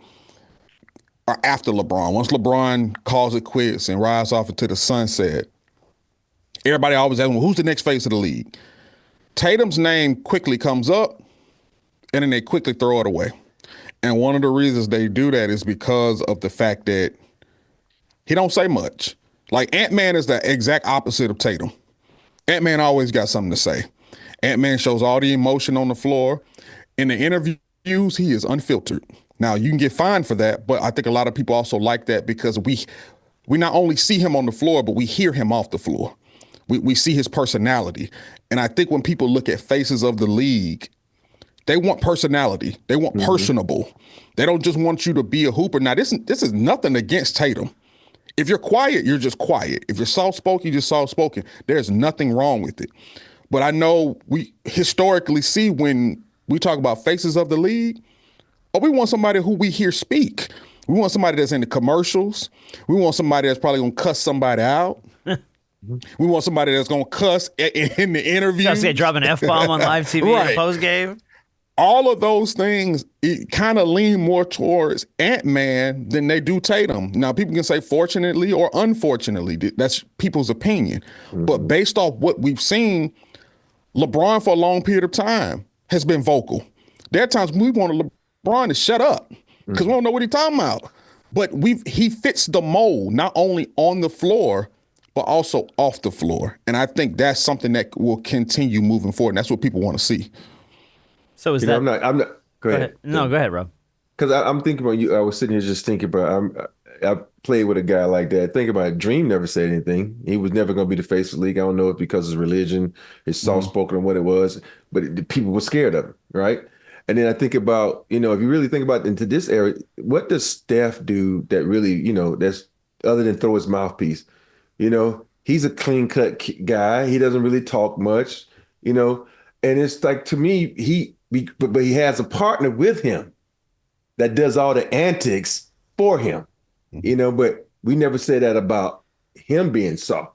are after LeBron. Once LeBron calls it quits and rides off into the sunset, everybody always asks, well, who's the next face of the league? Tatum's name quickly comes up, and then they quickly throw it away. And one of the reasons they do that is because of the fact that he don't say much. Like, Ant-Man is the exact opposite of Tatum. Ant-Man always got something to say. Ant-Man shows all the emotion on the floor. In the interviews, he is unfiltered. Now, you can get fined for that, but I think a lot of people also like that because we not only see him on the floor, but we hear him off the floor. We see his personality. And I think when people look at faces of the league, they want personality. They want personable. They don't just want you to be a hooper. Now, this is nothing against Tatum. If you're quiet, you're just quiet. If you're soft-spoken, you're just soft-spoken. There's nothing wrong with it. But I know we historically see when we talk about faces of the league, we want somebody who we hear speak. We want somebody that's in the commercials. We want somebody that's probably going to cuss somebody out. We want somebody that's going to cuss in the interview. Just drop an F-bomb on live TV in the post-game. All of those things, it kind of lean more towards Ant-Man than they do Tatum. Now, people can say fortunately or unfortunately. That's people's opinion. But based off what we've seen, LeBron for a long period of time has been vocal. There are times we want LeBron to shut up because we don't know what he's talking about. But he fits the mold, not only on the floor, but also off the floor. And I think that's something that will continue moving forward. And that's what people want to see. So is that? I'm not. Go ahead. No, go ahead, Rob. Because I'm thinking about you. I was sitting here just thinking about. I played with a guy like that. Think about it. Dream never said anything. He was never going to be the face of the league. I don't know if because of his religion, his soft-spoken, or what it was, but people were scared of him, right? And then I think about, if you really think about into this area, what does Steph do that really, that's other than throw his mouthpiece? He's a clean-cut guy. He doesn't really talk much, and it's like, to me, but he has a partner with him that does all the antics for him. But we never say that about him being soft.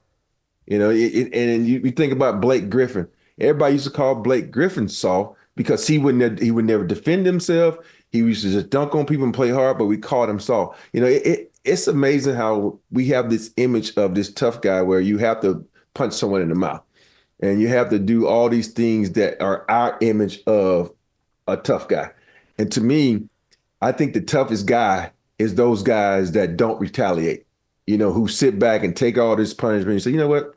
And you think about Blake Griffin. Everybody used to call Blake Griffin soft because he would never defend himself. He used to just dunk on people and play hard, but we called him soft. It's amazing how we have this image of this tough guy where you have to punch someone in the mouth. and you have to do all these things that are our image of a tough guy. And to me, I think the toughest guy is those guys that don't retaliate, who sit back and take all this punishment and say, you know what,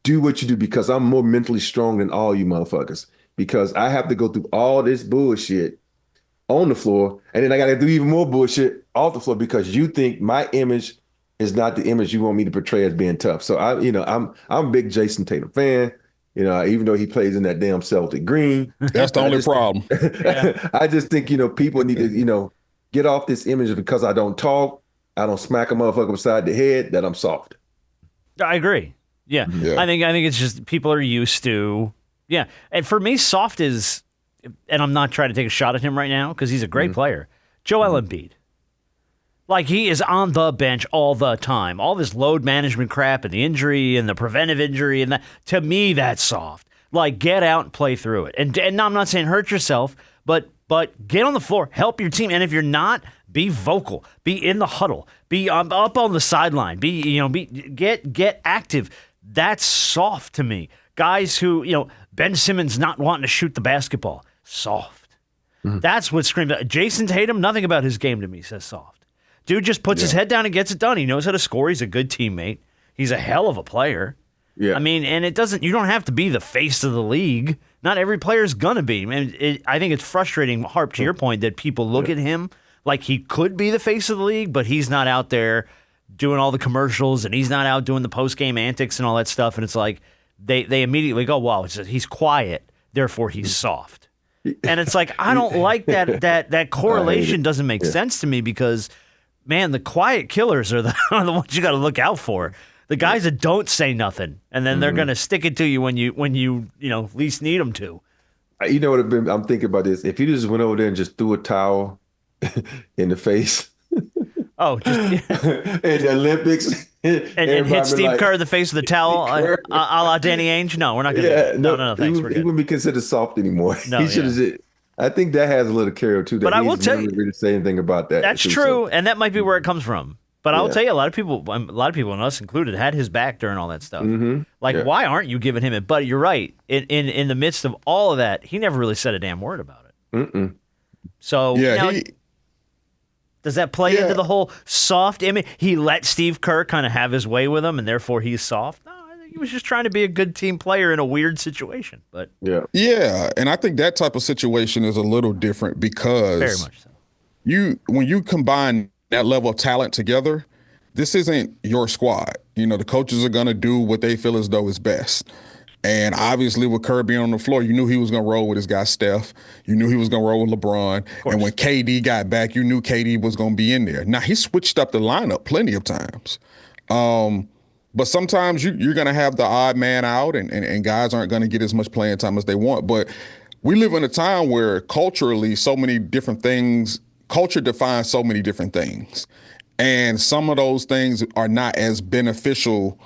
do what you do because I'm more mentally strong than all you motherfuckers, because I have to go through all this bullshit on the floor, and then I got to do even more bullshit off the floor because you think my image is not the image you want me to portray as being tough. So I'm a big Jayson Tatum fan. Even though he plays in that damn Celtic green. That's the only problem. I just think, people need to, get off this image of because I don't talk, I don't smack a motherfucker beside the head, that I'm soft. I agree. Yeah. I think it's just people are used to, And for me, soft is, and I'm not trying to take a shot at him right now because he's a great player, Joel Embiid. Like, he is on the bench all the time. All this load management crap and the injury and the preventive injury, and that, to me, that's soft. Like, get out and play through it. And I'm not saying hurt yourself, but get on the floor, help your team. And if you're not, be vocal, be in the huddle, be up on the sideline, get active. That's soft to me. Guys who, Ben Simmons not wanting to shoot the basketball, soft. That's what screams out. Jayson Tatum, nothing about his game to me says soft. Dude just puts his head down and gets it done. He knows how to score. He's a good teammate. He's a hell of a player. Yeah. I mean, and you don't have to be the face of the league. Not every player's gonna be. I think it's frustrating, Harp, to your point, that people look at him like he could be the face of the league, but he's not out there doing all the commercials and he's not out doing the post-game antics and all that stuff. And it's like they immediately go, wow, he's quiet, therefore he's soft. And it's like, I don't like that correlation doesn't make sense to me because, man, the quiet killers are the ones you got to look out for. The guys that don't say nothing, and then they're going to stick it to you when you least need them to. You know what I'm thinking about this? If you just went over there and just threw a towel in the face. Oh, just in the Olympics. And hit Steve Kerr in the face with the towel a la Danny Ainge? No, we're not going to do that. No, thanks. He wouldn't be considered soft anymore. No, he should have. I think that has a little carry too. But I will tell you, really say anything about that. That's true, and that might be where it comes from. But I will tell you, a lot of people, and us included, had his back during all that stuff. Why aren't you giving him it? But you're right. In the midst of all of that, he never really said a damn word about it. So does that play into the whole soft image? He let Steve Kerr kind of have his way with him, and therefore he's soft. No, I think he was just trying to be a good team player in a weird situation. But and I think that type of situation is a little different because very much so. When you combine that level of talent together, this isn't your squad. The coaches are going to do what they feel as though is best. And obviously with Kerr being on the floor, you knew he was going to roll with his guy Steph. You knew he was going to roll with LeBron. And when KD got back, you knew KD was going to be in there. Now, he switched up the lineup plenty of times. But sometimes you're going to have the odd man out and guys aren't going to get as much playing time as they want. But we live in a time where culturally so many different things, culture defines so many different things. And some of those things are not as beneficial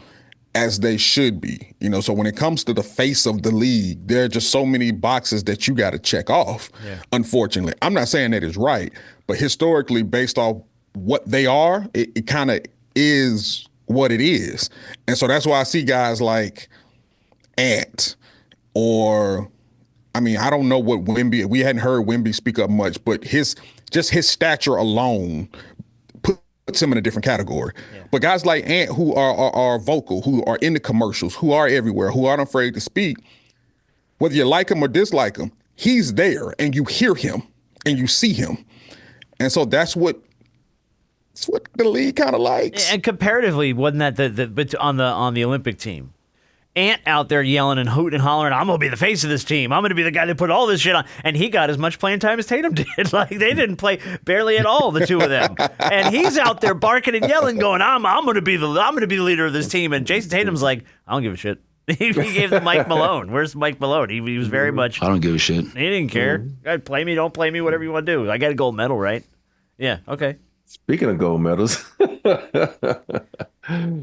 as they should be. So when it comes to the face of the league, there are just so many boxes that you got to check off, unfortunately. I'm not saying that is right, but historically, based off what they are, it kind of is what it is. And so that's why I see guys like Ant or, I don't know what Wemby, we hadn't heard Wemby speak up much, but his stature alone puts him in a different category. But guys like Ant who are vocal, who are in the commercials, who are everywhere, who aren't afraid to speak, whether you like him or dislike him, he's there and you hear him and you see him. And so that's what the league kind of likes. And comparatively, wasn't that on the Olympic team? Ant out there yelling and hooting and hollering, I'm going to be the face of this team. I'm going to be the guy that put all this shit on. And he got as much playing time as Tatum did. Like, they didn't play barely at all, the two of them. And he's out there barking and yelling, going, I'm going to be the leader of this team. And Jayson Tatum's like, I don't give a shit. He gave the Mike Malone. Where's Mike Malone? He was very much. I don't give a shit. He didn't care. Play me, don't play me, whatever you want to do. I got a gold medal, right? Yeah, okay. Speaking of gold medals,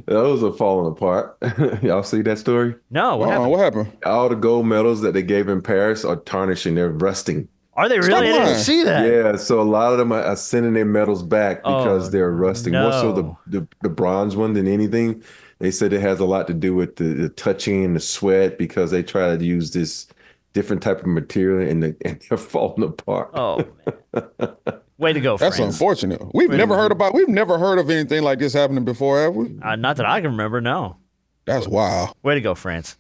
those are falling apart. Y'all see that story? No, what happened? All the gold medals that they gave in Paris are tarnishing. They're rusting. Are they really? I didn't see that. Yeah, so a lot of them are sending their medals back because they're rusting. No. More so the bronze one than anything. They said it has a lot to do with the touching and the sweat because they try to use this different type of material and they're falling apart. Oh, man. Way to go, That's France. unfortunate. We've never heard of anything like this happening before, have we? Not that I can remember, no. That's wild. Way to go, France.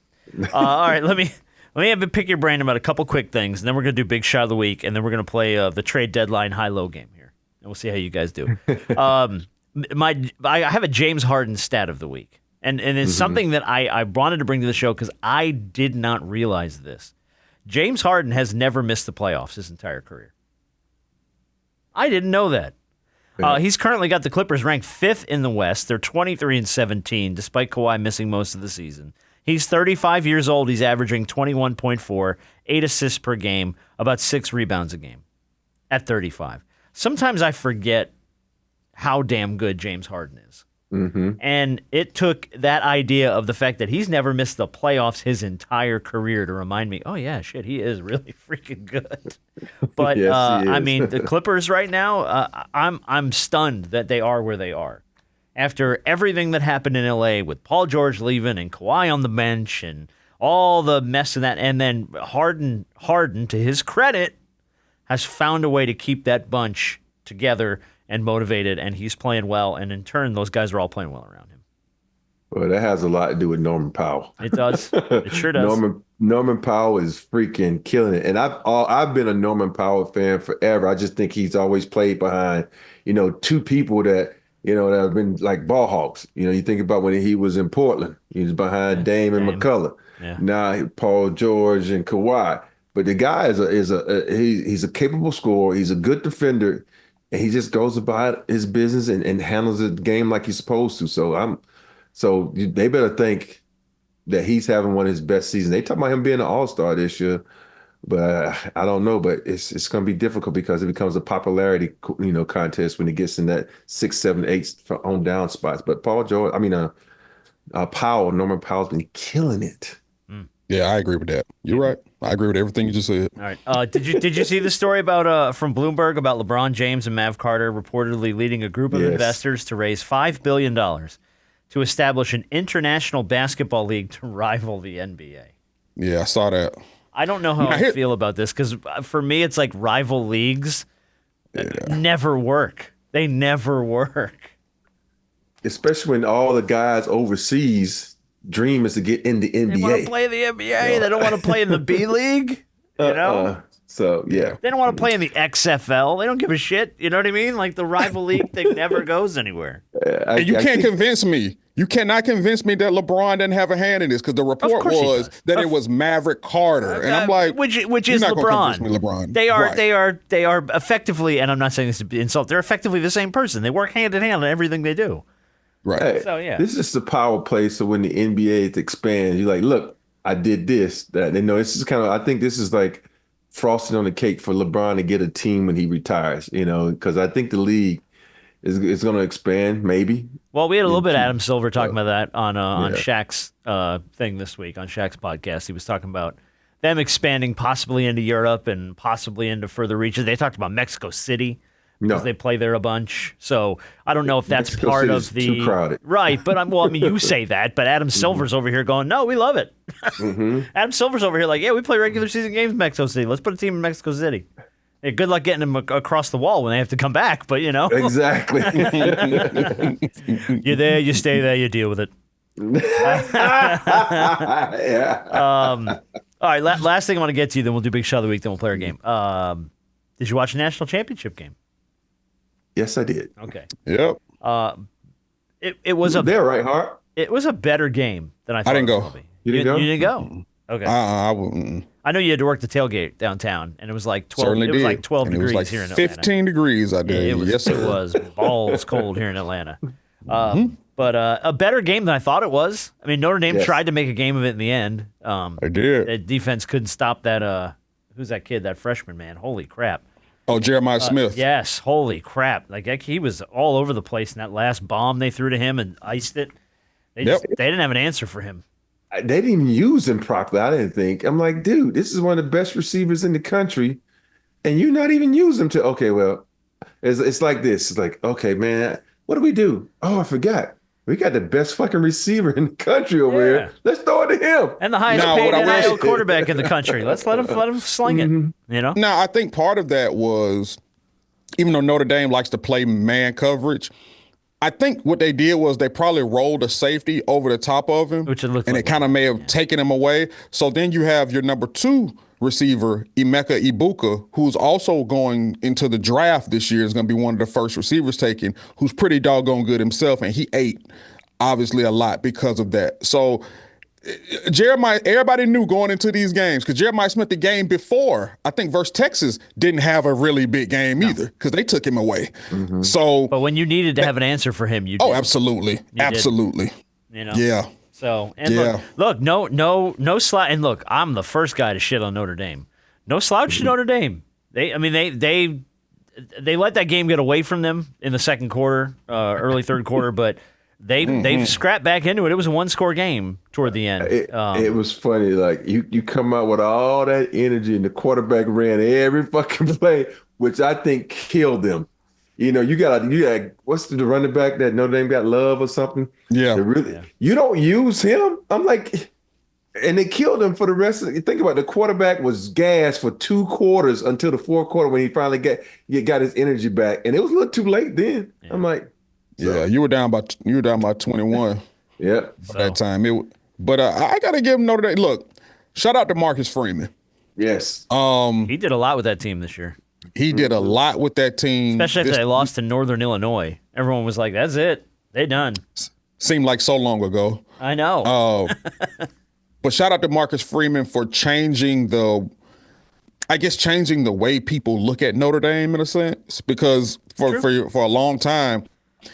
All right, let me have a pick your brain about a couple quick things, and then we're going to do Big Shot of the Week, and then we're going to play the trade deadline high-low game here, and we'll see how you guys do. I have a James Harden stat of the week, and it's something that I wanted to bring to the show because I did not realize this. James Harden has never missed the playoffs his entire career. I didn't know that. He's currently got the Clippers ranked 5th in the West. They're 23-17, despite Kawhi missing most of the season. He's 35 years old. He's averaging 21.4, 8 assists per game, about 6 rebounds a game at 35. Sometimes I forget how damn good James Harden is. And it took that idea of the fact that he's never missed the playoffs his entire career to remind me, oh, yeah, shit, he is really freaking good. But, Yes, he I is. mean, the Clippers right now, I'm stunned that they are where they are. After everything that happened in L.A. with Paul George leaving and Kawhi on the bench and all the mess in that, and then Harden, to his credit, has found a way to keep that bunch together and motivated, and he's playing well, and in turn, those guys are all playing well around him. Well, that has a lot to do with Norman Powell. It does. It sure does. Norman Powell is freaking killing it, and I've been a Norman Powell fan forever. I just think he's always played behind, two people that that have been like ball hawks. You think about when he was in Portland, he was behind Dame and McCullough. Yeah. Now Paul George and Kawhi, but the guy he's a capable scorer. He's a good defender. And he just goes about his business and handles the game like he's supposed to. So they better think that he's having one of his best seasons. They talk about him being an all-star this year, but I don't know. But it's going to be difficult because it becomes a popularity contest when it gets in that 6, 7, 8 on down spots. But Norman Powell's been killing it. Yeah, I agree with that. You're right. I agree with everything you just said. All right. Did you see the story about from Bloomberg about LeBron James and Mav Carter reportedly leading a group of investors to raise $5 billion to establish an international basketball league to rival the NBA? Yeah, I saw that. I don't know how I feel about this because for me, it's like rival leagues never work. They never work. Especially when all the guys overseas dream is to get in the NBA. They want to play in the NBA. They don't want to play in the B League. So, yeah. They don't want to play in the XFL. They don't give a shit. You know what I mean? Like the rival league thing never goes anywhere. And you can't convince me. You cannot convince me that LeBron didn't have a hand in this because the report was that it was Maverick Carter, and I'm like, which is you're not gonna LeBron. convince me, LeBron. They are Right. they are effectively, and I'm not saying this to insult. They're effectively the same person. They work hand in hand on everything they do. Right. Hey, So, yeah. This is the power play. So when the NBA expands, you're like, look, I did this, that. This is kind of, I think this is like frosting on the cake for LeBron to get a team when he retires, because I think the league is going to expand, maybe. Well, we had a little bit of Adam Silver talking about that on Shaq's thing this week, on Shaq's podcast. He was talking about them expanding possibly into Europe and possibly into further reaches. They talked about Mexico City. Because they play there a bunch. So I don't know if that's Mexico part City's of the too crowded. Right, but you say that, but Adam Silver's over here going, no, we love it. Adam Silver's over here like, yeah, we play regular season games in Mexico City. Let's put a team in Mexico City. Hey, good luck getting them across the wall when they have to come back, but Exactly. You're there, you stay there, you deal with it. Yeah. All right, last thing I want to get to, then we'll do Big Shot of the Week, then we'll play our game. Did you watch the national championship game? Yes, I did. Okay. Yep. It was There, right, Hart? It was a better game than I thought. I didn't it go. was gonna be. You didn't go? You didn't go. Okay. I wouldn't. I know you had to work the tailgate downtown, and it was like 12. Certainly It was did. like 12 And it degrees was like here in Atlanta. 15 degrees. I did. It was, yes, sir. It was balls cold here in Atlanta. But a better game than I thought it was. I mean, Notre Dame tried to make a game of it in the end. I did. The defense couldn't stop that. Who's that kid? That freshman man. Holy crap. Oh, Jeremiah Smith. Yes. Holy crap. Like he was all over the place in that last bomb they threw to him and iced it. They didn't have an answer for him. They didn't even use him properly, I didn't think. I'm like, dude, this is one of the best receivers in the country, and you're not even using him to, okay, well, it's like this. It's like, okay, man, what do we do? Oh, I forgot. we got the best fucking receiver in the country over here. Let's throw it to him. And the highest paid NIL quarterback in the country. Let's let him sling it. You know. Now, I think part of that was, even though Notre Dame likes to play man coverage, I think what they did was they probably rolled a safety over the top of him, and it kind of may have taken him away. So then you have your number 2 receiver, Emeka Ibuka, who's also going into the draft this year, is going to be one of the first receivers taken, who's pretty doggone good himself, and he ate, obviously, a lot because of that. So Jeremiah, everybody knew going into these games, because Jeremiah Smith, the game before, I think versus Texas, didn't have a really big game either, because they took him away. So, but when you needed to have an answer for him, you did. Oh, absolutely. Absolutely. You know? Yeah. So, and look, no slouch. And look, I'm the first guy to shit on Notre Dame. No slouch to Notre Dame. They let that game get away from them in the second quarter, early third quarter, but they've scrapped back into it. It was a 1-score game toward the end. It was funny. Like you come out with all that energy, and the quarterback ran every fucking play, which I think killed them. You know, you got what's the running back that Notre Dame got, Love or something? Yeah. You don't use him. I'm like, and they killed him for the rest of it. Think about it, the quarterback was gassed for 2 quarters until the 4th quarter when he finally got his energy back. And it was a little too late then. Yeah. I'm like, yeah, you were down by 21. Yeah. That time. But I gotta give him Notre Dame. Look, shout out to Marcus Freeman. Yes. He did a lot with that team this year. He did a lot with that team. Especially after they lost to Northern Illinois. Everyone was like, that's it. They done. Seemed like so long ago. I know. But shout out to Marcus Freeman for changing the way people look at Notre Dame in a sense. Because for a long time,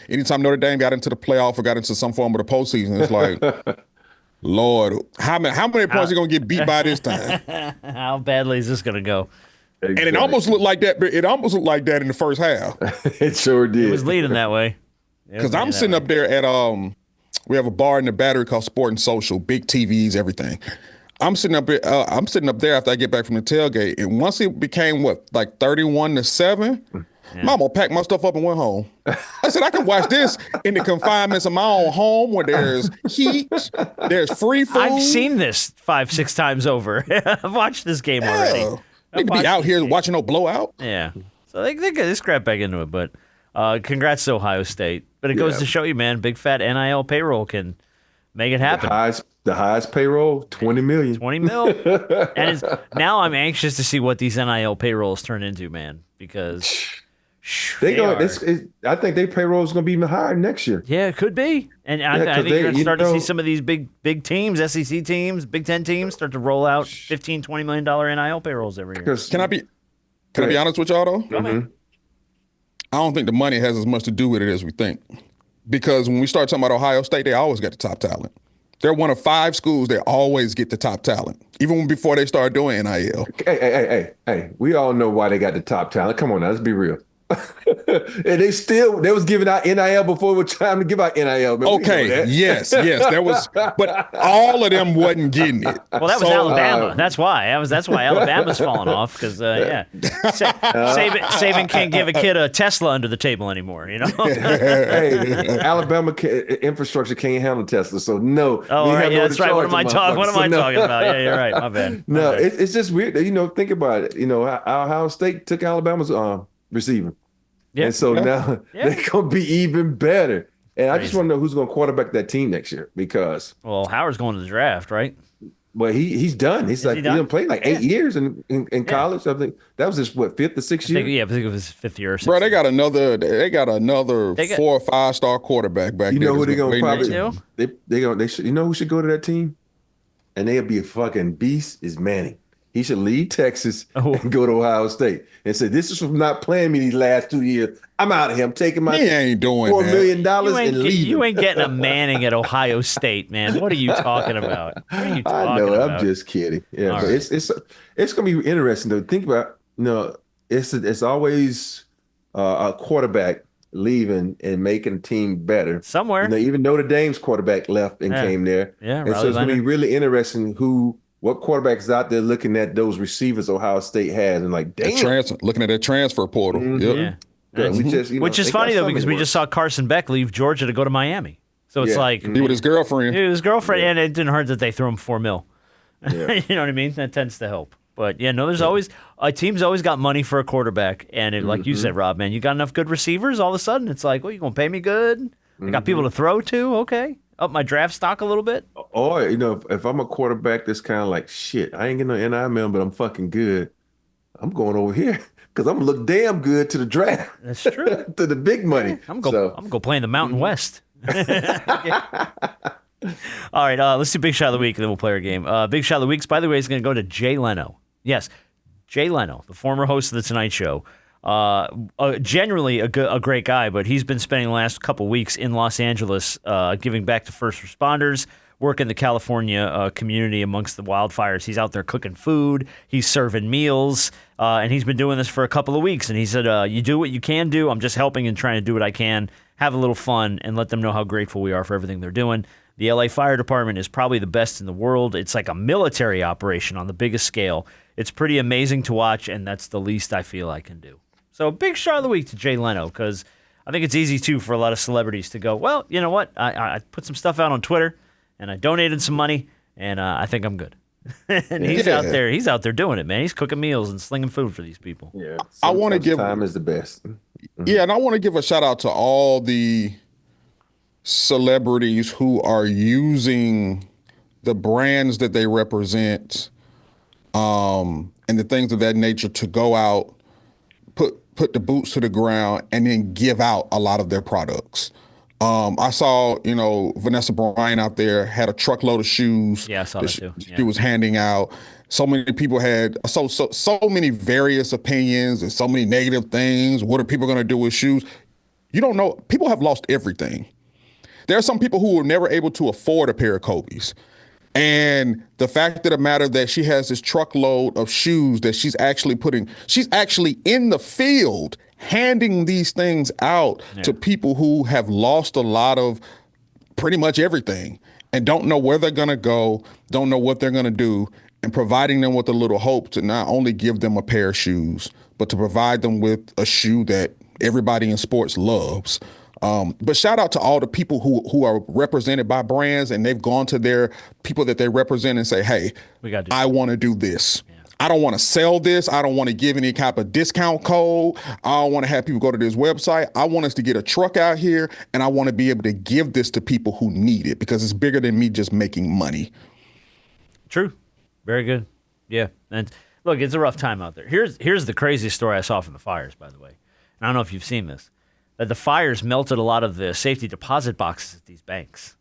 anytime Notre Dame got into the playoff or got into some form of the postseason, it's like, Lord, how many points are you going to get beat by this time? How badly is this going to go? Exactly. And it almost looked like that. It almost looked like that in the first half. It sure did. It was leading that way. Because I'm sitting up there at we have a bar in the Battery called Sport and Social, big TVs, everything. I'm sitting up there after I get back from the tailgate, and once it became 31-7. Yeah. Mama packed my stuff up and went home. I said, I can watch this in the confinements of my own home where there's heat, there's free food. I've seen this 5-6 times over. I've watched this game already. They could be out here watching no blowout. Yeah. So they scrap back into it. But congrats to Ohio State. But it goes to show you, man, big fat NIL payroll can make it happen. The highest payroll, $20 million. $20 million. And now I'm anxious to see what these NIL payrolls turn into, man, because I think their payroll is going to be even higher next year. Yeah, it could be. And I think you're going to start to see some of these big teams, SEC teams, Big Ten teams, start to roll out $15, $20 million NIL payrolls every year. Can I be honest with y'all, though? Mm-hmm. I don't think the money has as much to do with it as we think. Because when we start talking about Ohio State, they always get the top talent. They're one of 5 schools that always get the top talent, even before they start doing NIL. Hey, we all know why they got the top talent. Come on now, let's be real. And they was giving out NIL before it was time to give out NIL. Man, okay, yes, there was, but all of them wasn't getting it. Well, that was Alabama. That's why. That's why Alabama's falling off because Saban can't give a kid a Tesla under the table anymore. You know. Hey, Alabama infrastructure can't handle Tesla, so no. Oh, right, yeah, that's right. What am I talking about? Yeah, you're right. My bad. It's just weird. You know, think about it. You know, Ohio State took Alabama's receiver. And so now they're going to be even better. And I just want to know who's going to quarterback that team next year because... Well, Howard's going to the draft, right? Well, he's done. He's like, he done played like 8 years in college. I think that was his, 5th or 6th year? I think it was 5th year or 6th. Bro, they got another 4 or 5-star quarterback back there. You know who they're going to probably... do? You know who should go to that team? And they'll be a fucking beast is Manning. He should leave Texas and go to Ohio State and say, this is from not playing me these last 2 years. I'm out of here. I'm taking my $4 million and leaving. You ain't getting a Manning at Ohio State, man. What are you talking about? I know. I'm just kidding. Yeah, but it's going to be interesting to think about. You know, it's always a quarterback leaving and making a team better somewhere. You know, even Notre Dame's quarterback left and came there. Yeah, and so it's going to be really interesting what quarterbacks out there looking at those receivers Ohio State has and like, damn. Looking at that transfer portal. Mm-hmm. Yep. Yeah, we just, which is funny, though, because we just saw Carson Beck leave Georgia to go to Miami. So it's like He with his girlfriend. his girlfriend, and it didn't hurt that they threw him $4 million. Yeah. You know what I mean? That tends to help. But yeah, no, there's always a team's always got money for a quarterback, and like you said, Rob, man, you got enough good receivers. All of a sudden, it's like, well, you gonna pay me good? I got people to throw to. Okay, up my draft stock a little bit. Or, if I'm a quarterback that's kind of like, shit, I ain't getting no NIL, but I'm fucking good. I'm going over here because I'm going to look damn good to the draft. That's true. To the big money. I'm gonna go play in the Mountain West. All right, let's do Big Shot of the Week, and then we'll play our game. Big Shot of the Week, by the way, is going to go to Jay Leno. Yes, Jay Leno, the former host of The Tonight Show. Generally a great guy, but he's been spending the last couple weeks in Los Angeles giving back to first responders, working the California community amongst the wildfires. He's out there cooking food. He's serving meals, and he's been doing this for a couple of weeks. And he said, you do what you can do. I'm just helping and trying to do what I can, have a little fun, and let them know how grateful we are for everything they're doing. The LA Fire Department is probably the best in the world. It's like a military operation on the biggest scale. It's pretty amazing to watch, and that's the least I feel I can do. So big shot of the week to Jay Leno, because I think it's easy, too, for a lot of celebrities to go, well, you know what? I put some stuff out on Twitter, and I donated some money, and I think I'm good. And he's out there doing it, man. He's cooking meals and slinging food for these people. Yeah, I want to give time is the best. Yeah, and I want to give a shout out to all the celebrities who are using the brands that they represent, and the things of that nature to go out, put the boots to the ground, and then give out a lot of their products. I saw, Vanessa Bryant out there had a truckload of shoes. Yeah, I saw that too. Yeah. She was handing out. So many people had so many various opinions and so many negative things. What are people going to do with shoes? You don't know. People have lost everything. There are some people who were never able to afford a pair of Kobe's. And the fact of the matter that she has this truckload of shoes that she's actually in the field handing these things out to people who have lost a lot of pretty much everything and don't know where they're going to go, don't know what they're going to do, and providing them with a little hope to not only give them a pair of shoes, but to provide them with a shoe that everybody in sports loves. But shout out to all the people who are represented by brands, and they've gone to their people that they represent and say, hey, I want to do this. Yeah. I don't want to sell this. I don't want to give any type of discount code. I don't want to have people go to this website. I want us to get a truck out here, and I want to be able to give this to people who need it because it's bigger than me just making money. True. Very good. Yeah. And look, it's a rough time out there. Here's the craziest story I saw from the fires, by the way. And I don't know if you've seen this. That the fires melted a lot of the safety deposit boxes at these banks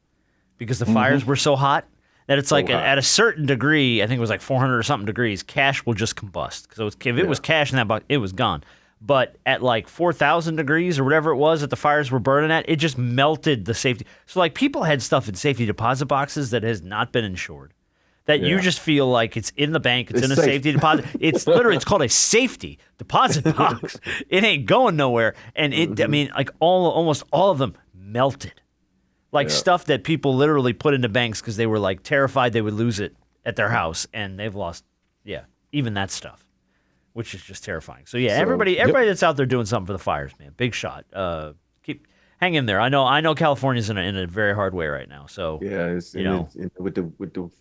because the fires were so hot that it's like at a certain degree, I think it was like 400 or something degrees, cash will just combust. So if it was cash in that box, it was gone. But at like 4,000 degrees or whatever it was that the fires were burning at, it just melted the safety. So like people had stuff in safety deposit boxes that has not been insured. That you just feel like it's in the bank, it's in a safety deposit. It's literally, it's called a safety deposit box. It ain't going nowhere. And I mean, like almost all of them melted. Like stuff that people literally put into banks because they were like terrified they would lose it at their house. And they've lost, even that stuff, which is just terrifying. So everybody that's out there doing something for the fires, man, big shot. Hang in there. I know California's in a very hard way right now. So it's with the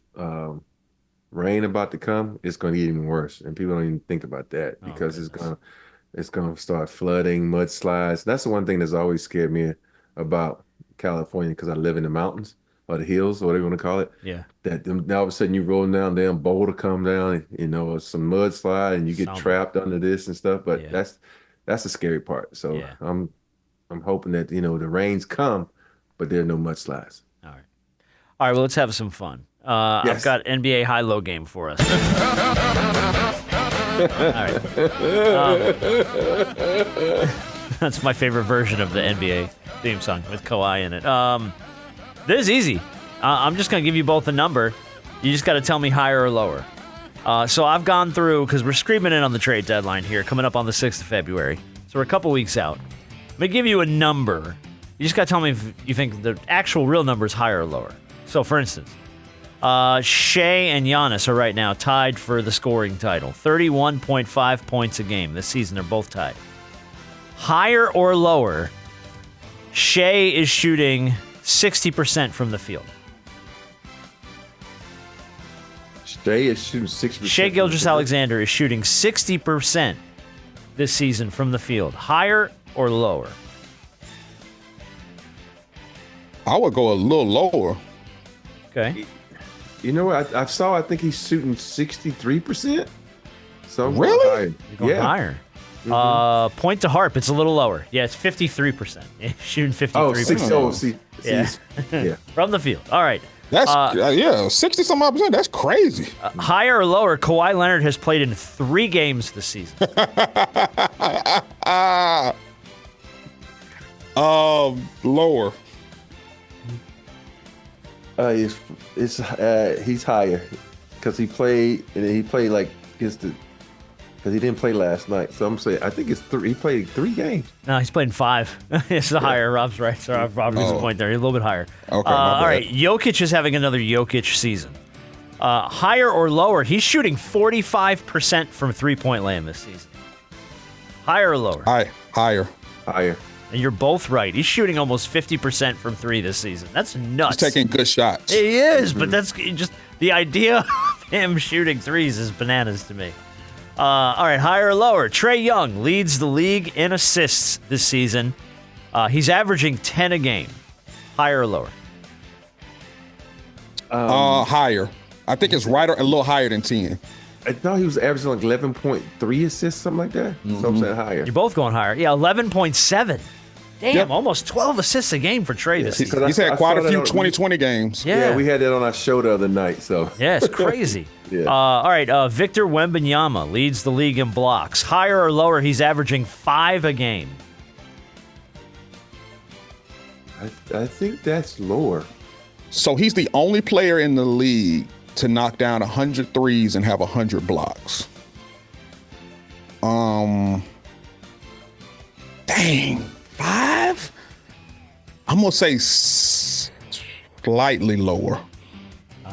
rain about to come, it's going to get even worse, and people don't even think about that because it's going to start flooding, mudslides. That's the one thing that's always scared me about California because I live in the mountains or the hills or whatever you want to call it. Yeah. That now all of a sudden you roll down, damn boulder come down, some mudslide, and you get trapped under this and stuff. But that's the scary part. So I'm hoping that the rains come, but there are no mudslides. All right, well, let's have some fun. I've got NBA high-low game for us. All right. That's my favorite version of the NBA theme song with Kawhi in it. This is easy. I'm just going to give you both a number. You just got to tell me higher or lower. So I've gone through, because we're screaming in on the trade deadline here, coming up on the 6th of February. So we're a couple weeks out. I'm going to give you a number. You just got to tell me if you think the actual real number is higher or lower. So, for instance, Shea and Giannis are right now tied for the scoring title. 31.5 points a game this season. They're both tied. Higher or lower, Shea is shooting 60% from the field. Shea is shooting 6%. Shea Gilgeous-Alexander is shooting 60% this season from the field. Higher or lower? I would go a little lower. Okay. You know what? I think he's shooting 63%. So I'm Really? higher. You're going higher. Point to Harp, it's a little lower. Yeah, it's 53%. Shooting 53%. Yeah. From the field. All right. That's 60-some odd percent. That's crazy. Higher or lower, Kawhi Leonard has played in 3 games this season. Lower. He's higher because he played like against the because he didn't play last night. So I'm saying I think it's 3. He played 3 games. No, he's played in 5. It's the higher. Rob's right. So Rob gets a point there. He's a little bit higher. Okay. All right. Jokic is having another Jokic season. Higher or lower? He's shooting 45% from 3-point land this season. Higher or lower? Higher. Higher. And you're both right. He's shooting almost 50% from 3 this season. That's nuts. He's taking good shots. He is, but that's just the idea of him shooting threes is bananas to me. All right, higher or lower? Trae Young leads the league in assists this season. He's averaging 10 a game. Higher or lower? Higher. I think it's right or a little higher than 10. I thought he was averaging like 11.3 assists, something like that. So I'm saying higher. You're both going higher. Yeah, 11.7. Damn, Yep. almost 12 assists a game for Trae this season. He's had quite a few on- 2020 games. Yeah, we had that on our show the other night. So Yeah, it's crazy. Yeah. All right, Victor Wembanyama leads the league in blocks. Higher or lower? He's averaging 5 a game. I think that's lower. So he's the only player in the league to knock down 100 threes and have 100 blocks. Dang, 5? I'm gonna say slightly lower.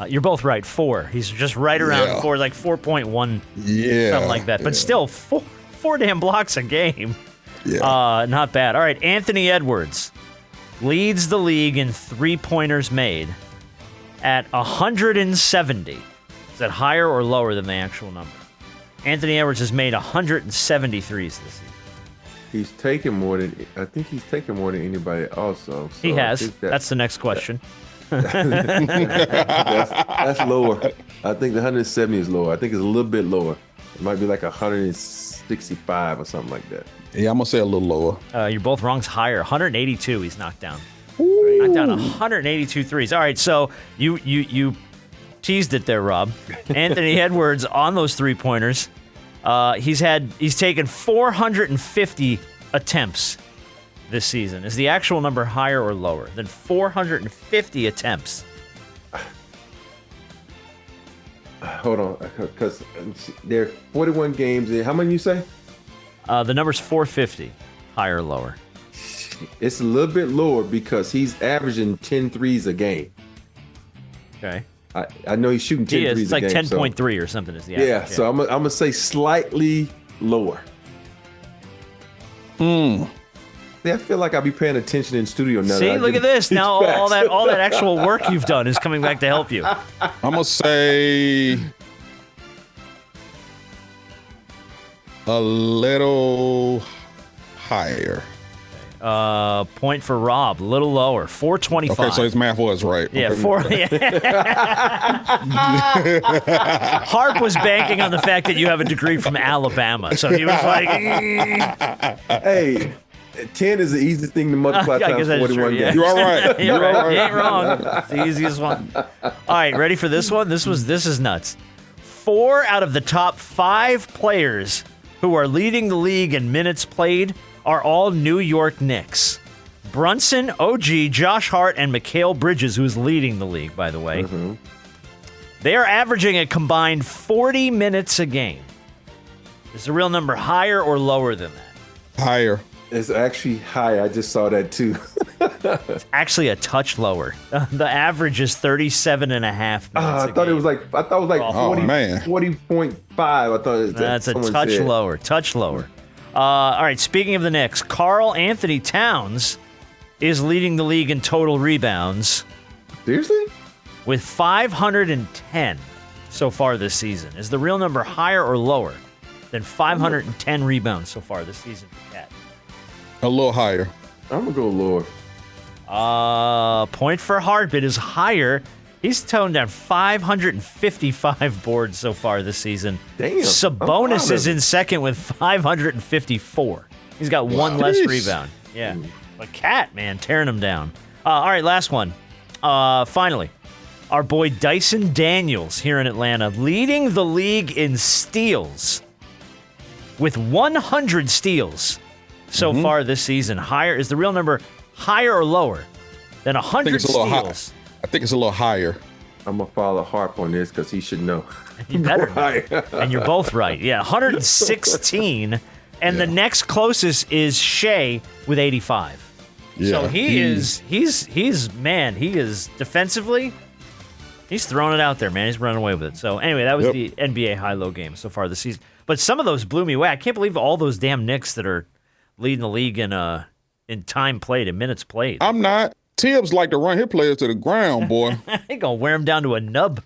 You're both right. 4. He's just right around Yeah. 4, like 4.1, Yeah, something like that. But still, four damn blocks a game. Yeah. Not bad. All right, Anthony Edwards leads the league in 3-pointers made at 170. Is that higher or lower than the actual number? Anthony Edwards has made 173s this season. He's taken more than anybody. Also, so He I has. think That's the next question. that's lower. I think the 170 is lower. I think it's a little bit lower. It might be like 165 or something like that. Yeah, I'm gonna say a little lower. You're both wrong. It's higher. 182 he's knocked down. Knocked down 182 threes. All right, so you teased it there, Rob. Anthony Edwards on those 3-pointers. He's taken 450 attempts this season. Is the actual number higher or lower than 450 attempts? Hold on, because there are 41 games. How many you say? The number's 450. Higher or lower? It's a little bit lower because he's averaging 10 threes a game. Okay. I know he's shooting 10 He is. threes It's like a game. 10.3 or something is the Yeah, average. so I'm gonna say slightly lower. Yeah, I feel like I'll be paying attention in studio now. See, look at this. Now all that actual work you've done is coming back to help you. I'm gonna say a little higher. Point for Rob, a little lower, 425. Okay, so his math was right. Yeah, Okay. 4. Harp was banking on the fact that you have a degree from Alabama, so he was like, Hey, 10 is the easiest thing to multiply I guess times that's 41 true, yeah. games. You are right. You're right. You ain't wrong. It's the easiest one. All right, ready for this one? This is nuts. 4 out of the top 5 players who are leading the league in minutes played are all New York Knicks. Brunson, OG, Josh Hart, and Mikal Bridges, who's leading the league, by the way. Mm-hmm. They are averaging a combined 40 minutes a game. Is the real number higher or lower than that? Higher. It's actually high. I just saw that too. It's actually a touch lower. The average is 37 and a half minutes I a thought it game. was like 40, man. 40.5. I thought That's a someone touch said. lower. Touch lower. All right, speaking of the Knicks, Karl Anthony Towns is leading the league in total rebounds Seriously? with 510 so far this season. Is the real number higher or lower than 510 rebounds so far this season for Cat? A little higher. I'm gonna go lower. Point for Hardbit is higher. He's toned down 555 boards so far this season. Damn. Sabonis is in second with 554. He's got one less Jeez. rebound. Yeah. But Cat, man, tearing him down. All right, last one. Finally, our boy Dyson Daniels here in Atlanta, leading the league in steals with 100 steals so far this season. Higher is the real number higher or lower than 100 steals? I think it's a little higher. I'm gonna follow Harp on this because he should know. You better. Right. And you're both right. Yeah, 116. And the next closest is Shea with 85. So he is defensively, he's throwing it out there, man. He's running away with it. So anyway, that was the NBA high-low game so far this season. But some of those blew me away. I can't believe all those damn Knicks that are leading the league in time played, in minutes played. I'm not. Tibbs like to run his players to the ground, boy. They gonna wear him down to a nub.